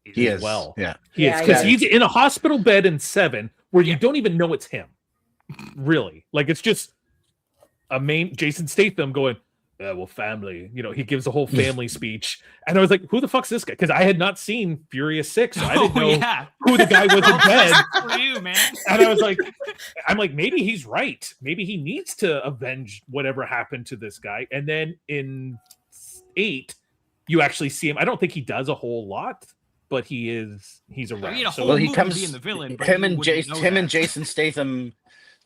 Speaker 4: He
Speaker 1: as
Speaker 4: is.
Speaker 1: well.
Speaker 4: Yeah.
Speaker 1: He is, because he's in a hospital bed in 7 where you don't even know it's him. Really. Like, it's just a main Jason Statham going, well, family, he gives a whole family speech. And I was like, who the fuck's this guy? Because I had not seen Furious 6. So I didn't know who the guy was in bed.
Speaker 2: For you, man.
Speaker 1: And I was like, maybe he's right. Maybe he needs to avenge whatever happened to this guy. And then in 8, you actually see him. I don't think he does a whole lot, but he's around.
Speaker 2: He comes being the villain.
Speaker 4: Him and Jason Statham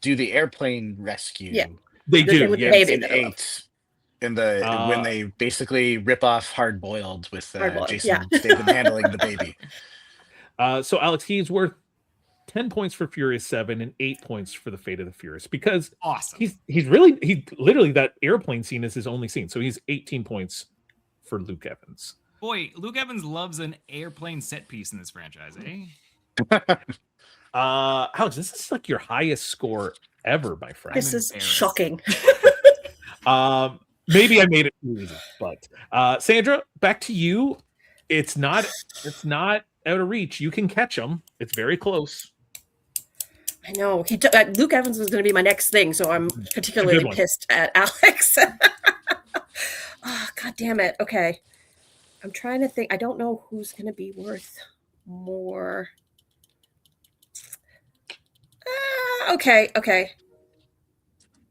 Speaker 4: do the airplane rescue.
Speaker 3: Yeah.
Speaker 1: They do.
Speaker 3: Yeah.
Speaker 4: In 8. When they basically rip off Hard Boiled with Jason Statham handling the baby.
Speaker 1: So Alex, he's worth 10 points for Furious 7 and 8 points for the Fate of the Furious, because
Speaker 2: awesome.
Speaker 1: He's literally that airplane scene is his only scene. So he's 18 points for Luke Evans.
Speaker 2: Boy, Luke Evans loves an airplane set piece in this franchise, eh?
Speaker 1: Alex, this is like your highest score ever, my friend.
Speaker 3: This is shocking.
Speaker 1: Maybe I made it too easy, but Sandra, back to you. It's not out of reach. You can catch him. It's very close.
Speaker 3: I know. Luke Evans was going to be my next thing, so I'm particularly pissed at Alex. Oh, God damn it. Okay. I'm trying to think. I don't know who's going to be worth more. Okay.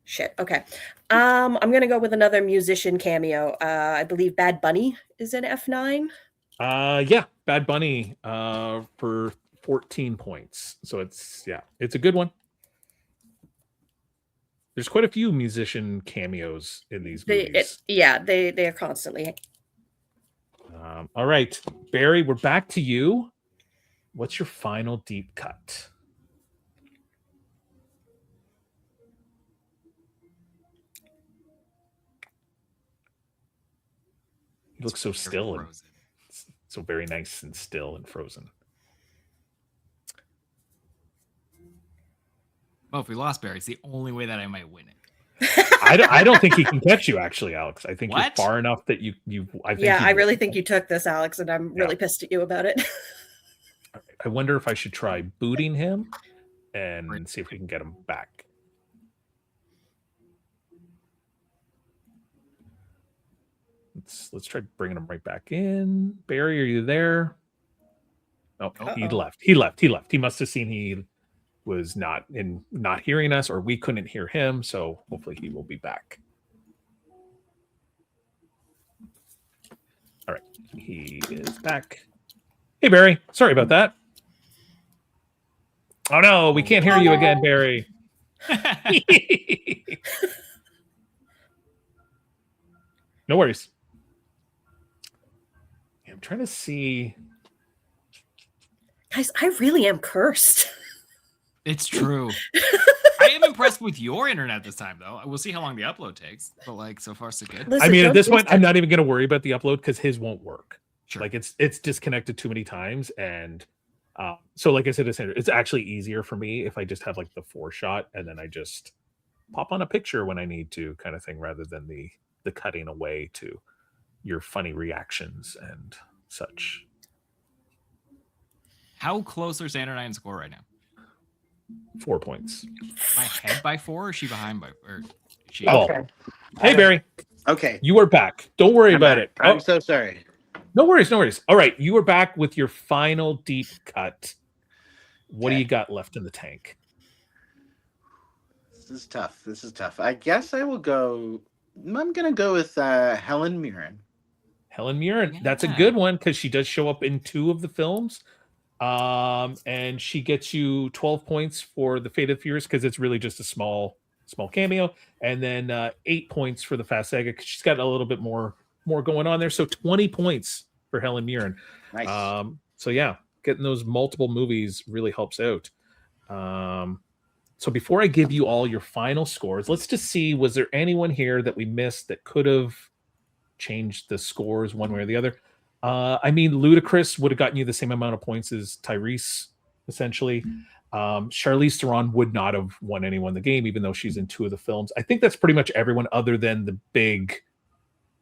Speaker 3: Shit. Okay. I'm going to go with another musician cameo. I believe Bad Bunny is in F9.
Speaker 1: Yeah. Bad Bunny for 14 points. So it's a good one. There's quite a few musician cameos in these movies.
Speaker 3: They are constantly.
Speaker 1: All right, Barry, we're back to you. What's your final deep cut? He looks so still and so very nice and still and frozen.
Speaker 2: Well, if we lost Barry, it's the only way that I might win it.
Speaker 1: I don't think he can catch you, actually, Alex. I think you're far enough that you
Speaker 3: I really think you took this, Alex, and I'm really pissed at you about it.
Speaker 1: I wonder if I should try booting him and see if we can get him back. Let's try bringing him right back in. Barry, are you there? Oh, he left. He must have seen he was not hearing us, or we couldn't hear him. So hopefully he will be back. All right, he is back. Hey, Barry. Sorry about that. Oh no, we can't hear you again, Barry. No worries. I'm trying to see.
Speaker 3: Guys, I really am cursed.
Speaker 2: It's true. I am impressed with your internet this time, though. We'll see how long the upload takes, but like so far so good.
Speaker 3: Listen,
Speaker 1: I mean, at
Speaker 3: don't
Speaker 1: this
Speaker 3: waste
Speaker 1: point,
Speaker 3: it.
Speaker 1: I'm not even going to worry about the upload because his won't work.
Speaker 2: Sure.
Speaker 1: Like it's disconnected too many times, and so like I said to Sandra, it's actually easier for me if I just have like the 4-shot and then I just pop on a picture when I need to, kind of thing, rather than the cutting away to your funny reactions and such.
Speaker 2: How close are Sandra and I in score right now?
Speaker 1: 4 points.
Speaker 2: Am I ahead by 4 or is she behind by or is she
Speaker 1: Oh.
Speaker 4: Okay.
Speaker 1: Hey, Barry,
Speaker 4: Okay.
Speaker 1: you are back. Don't worry about
Speaker 4: back.
Speaker 1: it.
Speaker 4: I'm so sorry.
Speaker 1: No worries, no worries. All right, you are back with your final deep cut. What do
Speaker 4: Okay.
Speaker 1: you got left in the tank?
Speaker 4: This is tough. I guess I will go. I'm gonna go with Helen Mirren.
Speaker 1: Helen Mirren. That's a
Speaker 2: Yeah.
Speaker 1: good one because she does show up in 2 of the films. And she gets you 12 points for the Fate of the Furious because it's really just a small cameo, and then 8 points for the Fast Saga because she's got a little bit more going on there. So 20 points for Helen Mirren.
Speaker 4: Nice.
Speaker 1: So yeah, getting those multiple movies really helps out. So before I give you all your final scores, let's just see, was there anyone here that we missed that could have changed the scores one way or the other? I mean, Ludacris would have gotten you the same amount of points as Tyrese, essentially. Charlize Theron would not have won anyone the game, even though she's in 2 of the films. I think that's pretty much everyone other than the big,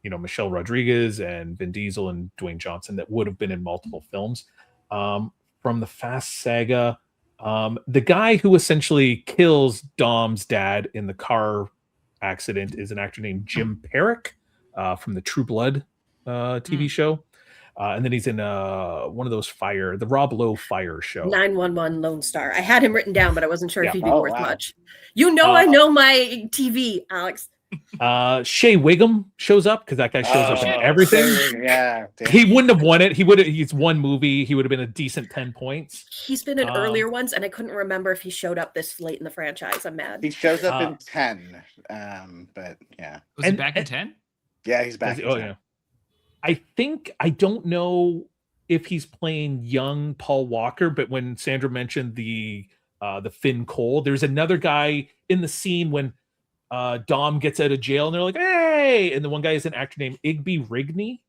Speaker 1: Michelle Rodriguez and Vin Diesel and Dwayne Johnson that would have been in multiple films. From the Fast Saga, the guy who essentially kills Dom's dad in the car accident is an actor named Jim Perrick from the True Blood TV show. And then he's in one of those the Rob Lowe Fire show.
Speaker 3: 911 Lone Star. I had him written down, but I wasn't sure if he'd be worth much. I know my TV, Alex.
Speaker 1: Shea Wiggum shows up because that guy shows up in everything.
Speaker 4: Yeah.
Speaker 1: He wouldn't have won it. He's one movie. He would have been a decent 10 points.
Speaker 3: He's been in earlier ones, and I couldn't remember if he showed up this late in the franchise. I'm mad.
Speaker 4: He shows up in 10. But yeah.
Speaker 2: Was he back in 10?
Speaker 4: Yeah, he's back.
Speaker 1: Oh yeah. I don't know if he's playing young Paul Walker, but when Sandra mentioned the Finn Cole, there's another guy in the scene when Dom gets out of jail and they're like, hey, and the one guy is an actor named Igby Rigney.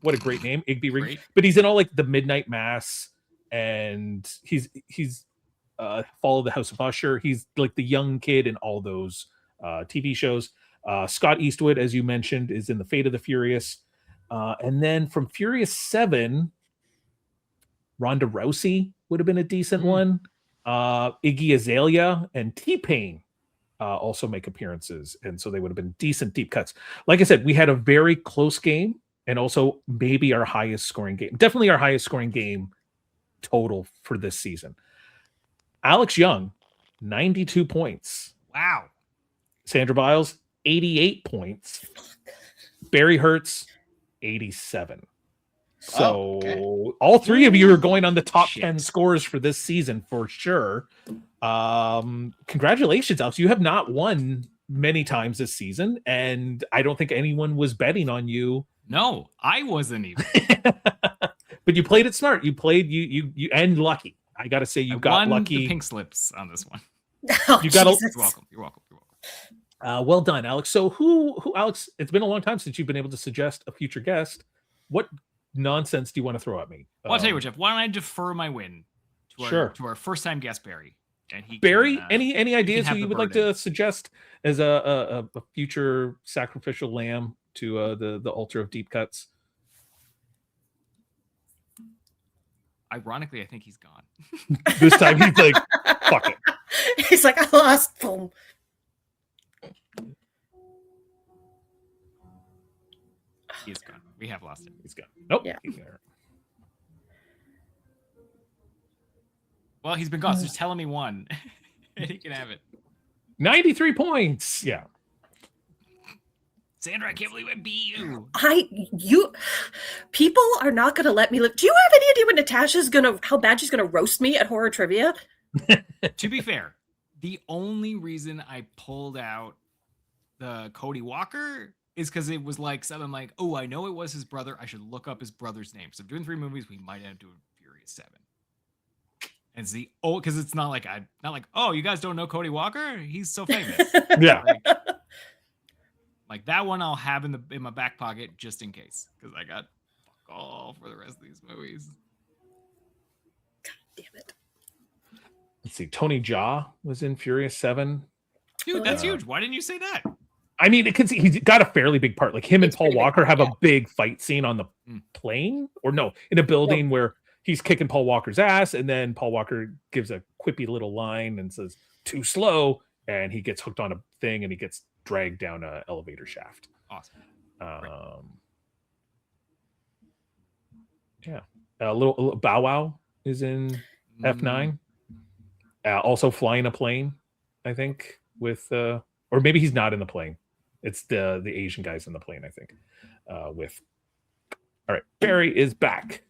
Speaker 1: What a great name, Igby Rigney. But he's in all like the Midnight Mass, and he's Follow the House of Usher. He's like the young kid in all those TV shows. Scott Eastwood, as you mentioned, is in the Fate of the Furious. And then from Furious 7, Ronda Rousey would have been a decent one. Iggy Azalea and T-Pain also make appearances, and so they would have been decent deep cuts. Like I said, we had a very close game, and also maybe our highest scoring game. Definitely our highest scoring game total for this season. Alex Young, 92 points.
Speaker 2: Wow.
Speaker 1: Sandra Byles, 88 points. Barry Hertz, 87. So all 3 of you are going on the top 10 scores for this season for sure. Congratulations, Alex. You have not won many times this season, and I don't think anyone was betting on you.
Speaker 2: No, I wasn't even.
Speaker 1: But you played it smart. You played you and lucky. I gotta say, you got
Speaker 2: won
Speaker 1: lucky.
Speaker 2: The pink slips on this one.
Speaker 3: Oh,
Speaker 1: You got a-
Speaker 3: Jesus.
Speaker 2: You're welcome. You're welcome. You're welcome.
Speaker 1: Well done, Alex. So who Alex, it's been a long time since you've been able to suggest a future guest. What nonsense do you want to throw at me?
Speaker 2: Well, I'll tell you what, Jeff. Why don't I defer my win to our first time guest, Barry? And he
Speaker 1: Barry,
Speaker 2: can,
Speaker 1: any ideas
Speaker 2: have
Speaker 1: who you
Speaker 2: the
Speaker 1: would like
Speaker 2: burden.
Speaker 1: to suggest as a future sacrificial lamb to the altar of deep cuts?
Speaker 2: Ironically, I think he's gone.
Speaker 1: This time he's like, fuck it.
Speaker 3: He's like, I lost. Boom.
Speaker 2: He's gone. We have lost him.
Speaker 1: He's gone. Nope.
Speaker 3: Yeah.
Speaker 1: He's there.
Speaker 2: Well, he's been gone. So just tell him he won. And he can have it.
Speaker 1: 93 points. Yeah.
Speaker 2: Sandra, I can't believe I beat you.
Speaker 3: People are not going to let me live. Do you have any idea when Natasha's how bad she's going to roast me at horror trivia?
Speaker 2: To be fair, the only reason I pulled out the Cody Walker is because it was like something like, oh, I know it was his brother. I should look up his brother's name. So if doing 3 movies, we might end up doing Furious 7. And it's because it's not like oh, you guys don't know Cody Walker? He's so famous.
Speaker 1: Yeah.
Speaker 2: Like that one I'll have in my back pocket just in case. Because I got all for the rest of these movies.
Speaker 3: God damn it.
Speaker 1: Let's see. Tony Jaa was in Furious 7.
Speaker 2: Dude, that's huge. Why didn't you say that?
Speaker 1: I mean, he's got a fairly big part. Like him and Paul Walker have a big fight scene on the plane, or no, in a building where he's kicking Paul Walker's ass, and then Paul Walker gives a quippy little line and says, "Too slow," and he gets hooked on a thing and he gets dragged down an elevator shaft.
Speaker 2: Awesome.
Speaker 1: Yeah. A little Bow Wow is in F9. Also flying a plane, I think, with or maybe he's not in the plane. It's the Asian guys in the plane, I think. All right, Barry is back.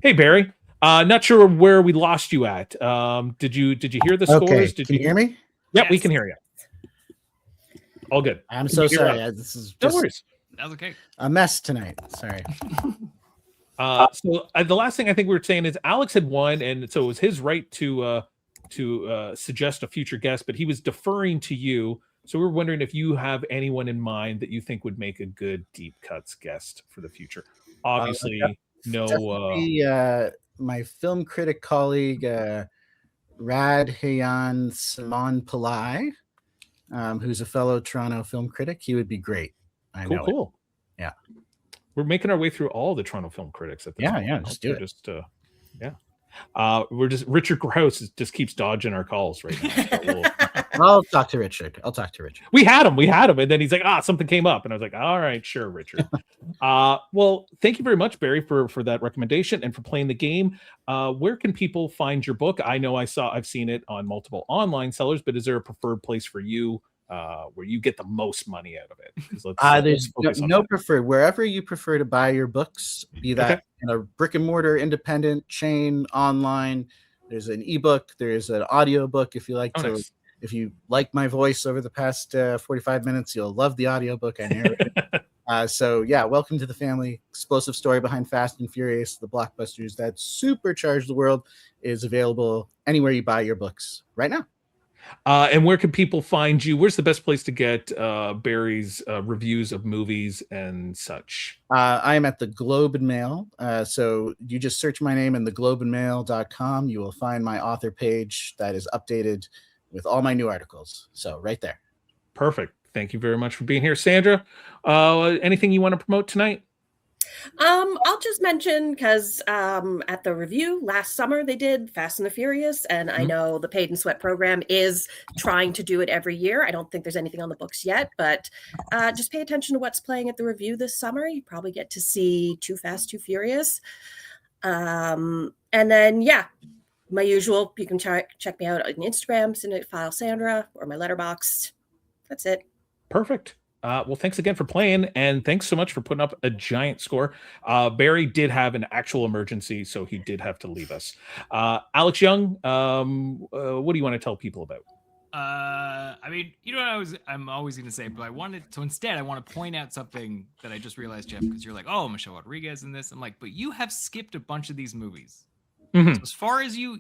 Speaker 1: Hey, Barry. Not sure where we lost you at. Did you hear the scores?
Speaker 6: Okay.
Speaker 1: Did
Speaker 6: Can you hear me?
Speaker 1: Yep,
Speaker 2: Yes.
Speaker 1: we can hear you. All good.
Speaker 6: I'm
Speaker 1: Can
Speaker 6: so
Speaker 1: you hear
Speaker 6: sorry.
Speaker 1: us?
Speaker 6: This is
Speaker 1: No
Speaker 6: just
Speaker 1: worries.
Speaker 2: That was okay.
Speaker 6: a mess tonight. Sorry.
Speaker 1: So the last thing I think we were saying is Alex had won, and so it was his right to suggest a future guest, but he was deferring to you. So we were wondering if you have anyone in mind that you think would make a good Deep Cuts guest for the future. Obviously,
Speaker 6: My film critic colleague, Radhayan Saman Pillai, who's a fellow Toronto film critic. He would be great. I know.
Speaker 1: Cool.
Speaker 6: Yeah.
Speaker 1: We're making our way through all the Toronto film critics at this point.
Speaker 6: Yeah, just do it.
Speaker 1: We're just Richard Grouse just keeps dodging our calls right now. So
Speaker 6: I'll talk to Richard.
Speaker 1: we had him, and then he's like, something came up, and I was like, all right, sure, Richard. Well, thank you very much, Barry, for that recommendation and for playing the game. Where can people find your book? I know I've seen it on multiple online sellers, but is there a preferred place for you where you get the most money out of it?
Speaker 6: There's no preferred. Wherever you prefer to buy your books, be that in a brick and mortar independent chain, online. There's an ebook. There's an audio book. If you like
Speaker 1: nice.
Speaker 6: If you like my voice over the past 45 minutes, you'll love the audiobook. I narrated. So yeah, welcome to the family. Explosive story behind Fast and Furious, the blockbusters that supercharge the world, is available anywhere you buy your books right now.
Speaker 1: And where can people find you? Where's the best place to get Barry's reviews of movies and such?
Speaker 6: I am at the Globe and Mail. So you just search my name in theglobeandmail.com. You will find my author page that is updated with all my new articles. So right there.
Speaker 1: Perfect. Thank you very much for being here. Sandra, anything you want to promote tonight?
Speaker 3: I'll just mention, because at the review last summer they did Fast and the Furious, and I know the Paid and Sweat program is trying to do it every year. I don't think there's anything on the books yet, but just pay attention to what's playing at the review this summer. You probably get to see Too Fast, Too Furious. And then, my usual, you can check me out on Instagram, Cinephile Sandra, or my Letterboxd. That's it.
Speaker 1: Perfect. Well, thanks again for playing, and thanks so much for putting up a giant score. Barry did have an actual emergency, so he did have to leave us. Alex Young, what do you want to tell people about?
Speaker 2: I mean, you know what I'm always going to say, but I want to point out something that I just realized, Jeff, because you're like, oh, Michelle Rodriguez in this. I'm like, but you have skipped a bunch of these movies.
Speaker 1: Mm-hmm.
Speaker 2: So as far as you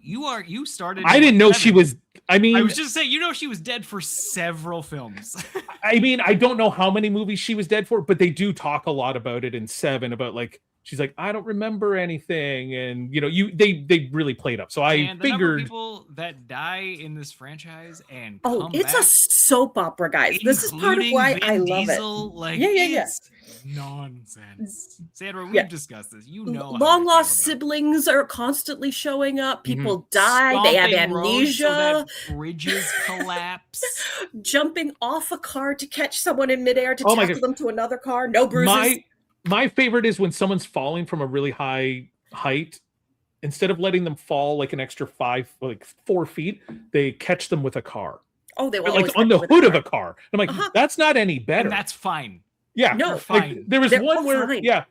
Speaker 2: started.
Speaker 1: I didn't know she was. I was
Speaker 2: just saying, she was dead for several films.
Speaker 1: I don't know how many movies she was dead for, but they do talk a lot about it in 7 about like she's like, I don't remember anything, and they really played up. So I
Speaker 2: And the number of
Speaker 1: figured
Speaker 2: people that die in this franchise and
Speaker 3: Oh,
Speaker 2: come
Speaker 3: it's
Speaker 2: back,
Speaker 3: a soap opera, guys. This is part of
Speaker 2: including
Speaker 3: why
Speaker 2: Vin
Speaker 3: I love
Speaker 2: Diesel,
Speaker 3: it.
Speaker 2: Like,
Speaker 3: Yeah.
Speaker 2: it's nonsense. Sandra, we've discussed this. You know, how I feel
Speaker 3: Long lost
Speaker 2: about it.
Speaker 3: siblings are constantly showing up.
Speaker 1: Mhm.
Speaker 3: People die. They have
Speaker 2: Stomping roads so
Speaker 3: amnesia.
Speaker 2: that bridges collapse.
Speaker 3: Jumping off a car to catch someone in midair to
Speaker 1: Oh my
Speaker 3: tackle them to another car. No bruises.
Speaker 1: My favorite is when someone's falling from a really high height. Instead of letting them fall like an extra 4 feet, they catch them with a car.
Speaker 3: Oh, they will
Speaker 1: Like
Speaker 3: always
Speaker 1: on
Speaker 3: catch
Speaker 1: the
Speaker 3: you with
Speaker 1: hood
Speaker 3: a
Speaker 1: of a
Speaker 3: car.
Speaker 1: car. I'm like, that's not any better.
Speaker 2: And that's fine.
Speaker 1: Yeah,
Speaker 3: No,
Speaker 2: You're
Speaker 1: like,
Speaker 2: fine.
Speaker 1: there was
Speaker 3: They're
Speaker 1: one
Speaker 3: all
Speaker 1: where
Speaker 3: fine.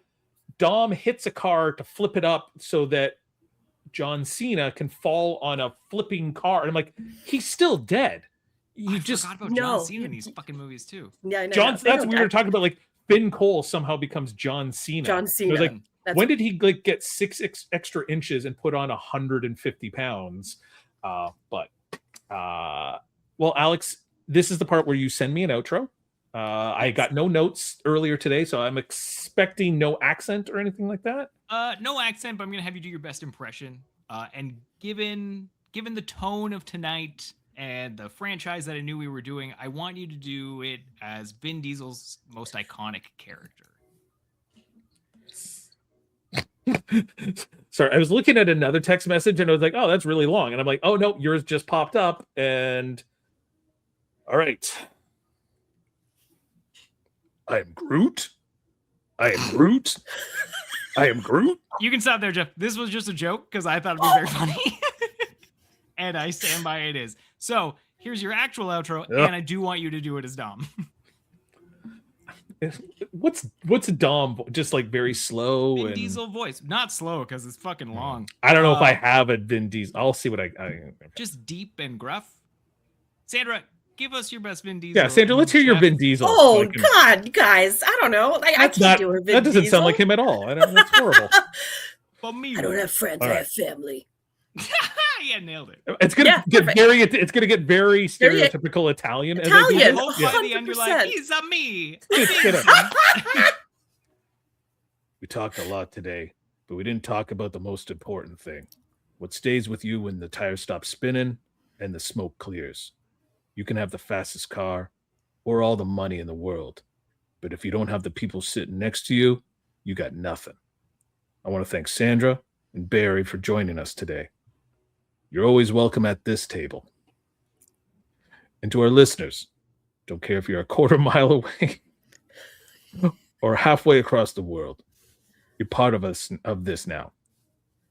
Speaker 1: Dom hits a car to flip it up so that John Cena can fall on a flipping car, and I'm like, he's still dead. You
Speaker 2: I
Speaker 1: just
Speaker 2: forgot about
Speaker 3: No,
Speaker 2: John Cena in these fucking movies too.
Speaker 3: Yeah, no,
Speaker 1: John.
Speaker 3: no, they
Speaker 1: That's
Speaker 3: don't
Speaker 1: what we were
Speaker 3: die.
Speaker 1: talking about. Like Finn Cole somehow becomes John Cena.
Speaker 3: John
Speaker 1: I was
Speaker 3: Cena.
Speaker 1: like,
Speaker 3: That's
Speaker 1: when did he get 6 extra inches and put on 150 pounds? Well, Alex, this is the part where you send me an outro. I got no notes earlier today, so I'm expecting no accent or anything like that.
Speaker 2: No accent, but I'm gonna have you do your best impression. And given the tone of tonight and the franchise that I knew we were doing, I want you to do it as Vin Diesel's most iconic character.
Speaker 1: Sorry, I was looking at another text message and I was like, oh, that's really long. And I'm like, oh, no, yours just popped up. And all right. I am Groot. I am Groot. I am Groot.
Speaker 2: You can stop there, Jeff. This was just a joke because I thought it'd be very funny. And I stand by it is. So here's your actual outro, and I do want you to do it as Dom.
Speaker 1: What's Dom? Just like very slow
Speaker 2: Vin
Speaker 1: and
Speaker 2: Diesel voice. Not slow because it's fucking long.
Speaker 1: I don't know if I have a Vin Diesel. I'll see what I
Speaker 2: Just deep and gruff. Sandra, give us your best Vin Diesel.
Speaker 1: Yeah, Sandra, let's hear your
Speaker 2: Jeff.
Speaker 1: Vin Diesel.
Speaker 3: Oh,
Speaker 1: so
Speaker 3: God, guys. I don't know. I
Speaker 1: That's
Speaker 3: can't
Speaker 1: not,
Speaker 3: do a Vin
Speaker 1: that doesn't
Speaker 3: Diesel.
Speaker 1: sound like him at all. That's horrible.
Speaker 2: For me.
Speaker 3: I don't have friends.
Speaker 1: All
Speaker 3: I
Speaker 1: right.
Speaker 3: have family.
Speaker 2: Yeah, nailed it.
Speaker 1: It's gonna
Speaker 3: Yeah,
Speaker 1: get
Speaker 3: perfect.
Speaker 1: very. It's gonna get very
Speaker 3: Very
Speaker 1: stereotypical Italian. as I do
Speaker 3: Italian.
Speaker 1: this.
Speaker 2: Hope
Speaker 1: Yeah.
Speaker 2: by the end you're like,
Speaker 3: 100%.
Speaker 2: he's a me.
Speaker 1: Get it. We talked a lot today, but we didn't talk about the most important thing. What stays with you when the tires stop spinning and the smoke clears. You can have the fastest car or all the money in the world, but if you don't have the people sitting next to you, you got nothing. I want to thank Sandra and Barry for joining us today. You're always welcome at this table. And to our listeners, don't care if you're a quarter mile away or halfway across the world, you're part of this now.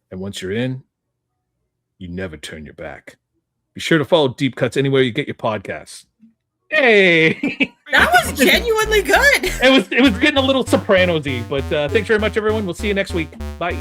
Speaker 1: And once you're in, you never turn your back. Be sure to follow Deep Cuts anywhere you get your podcasts. Hey!
Speaker 3: That was genuinely good.
Speaker 1: It was getting a little Sopranos-y, but thanks very much, everyone. We'll see you next week. Bye.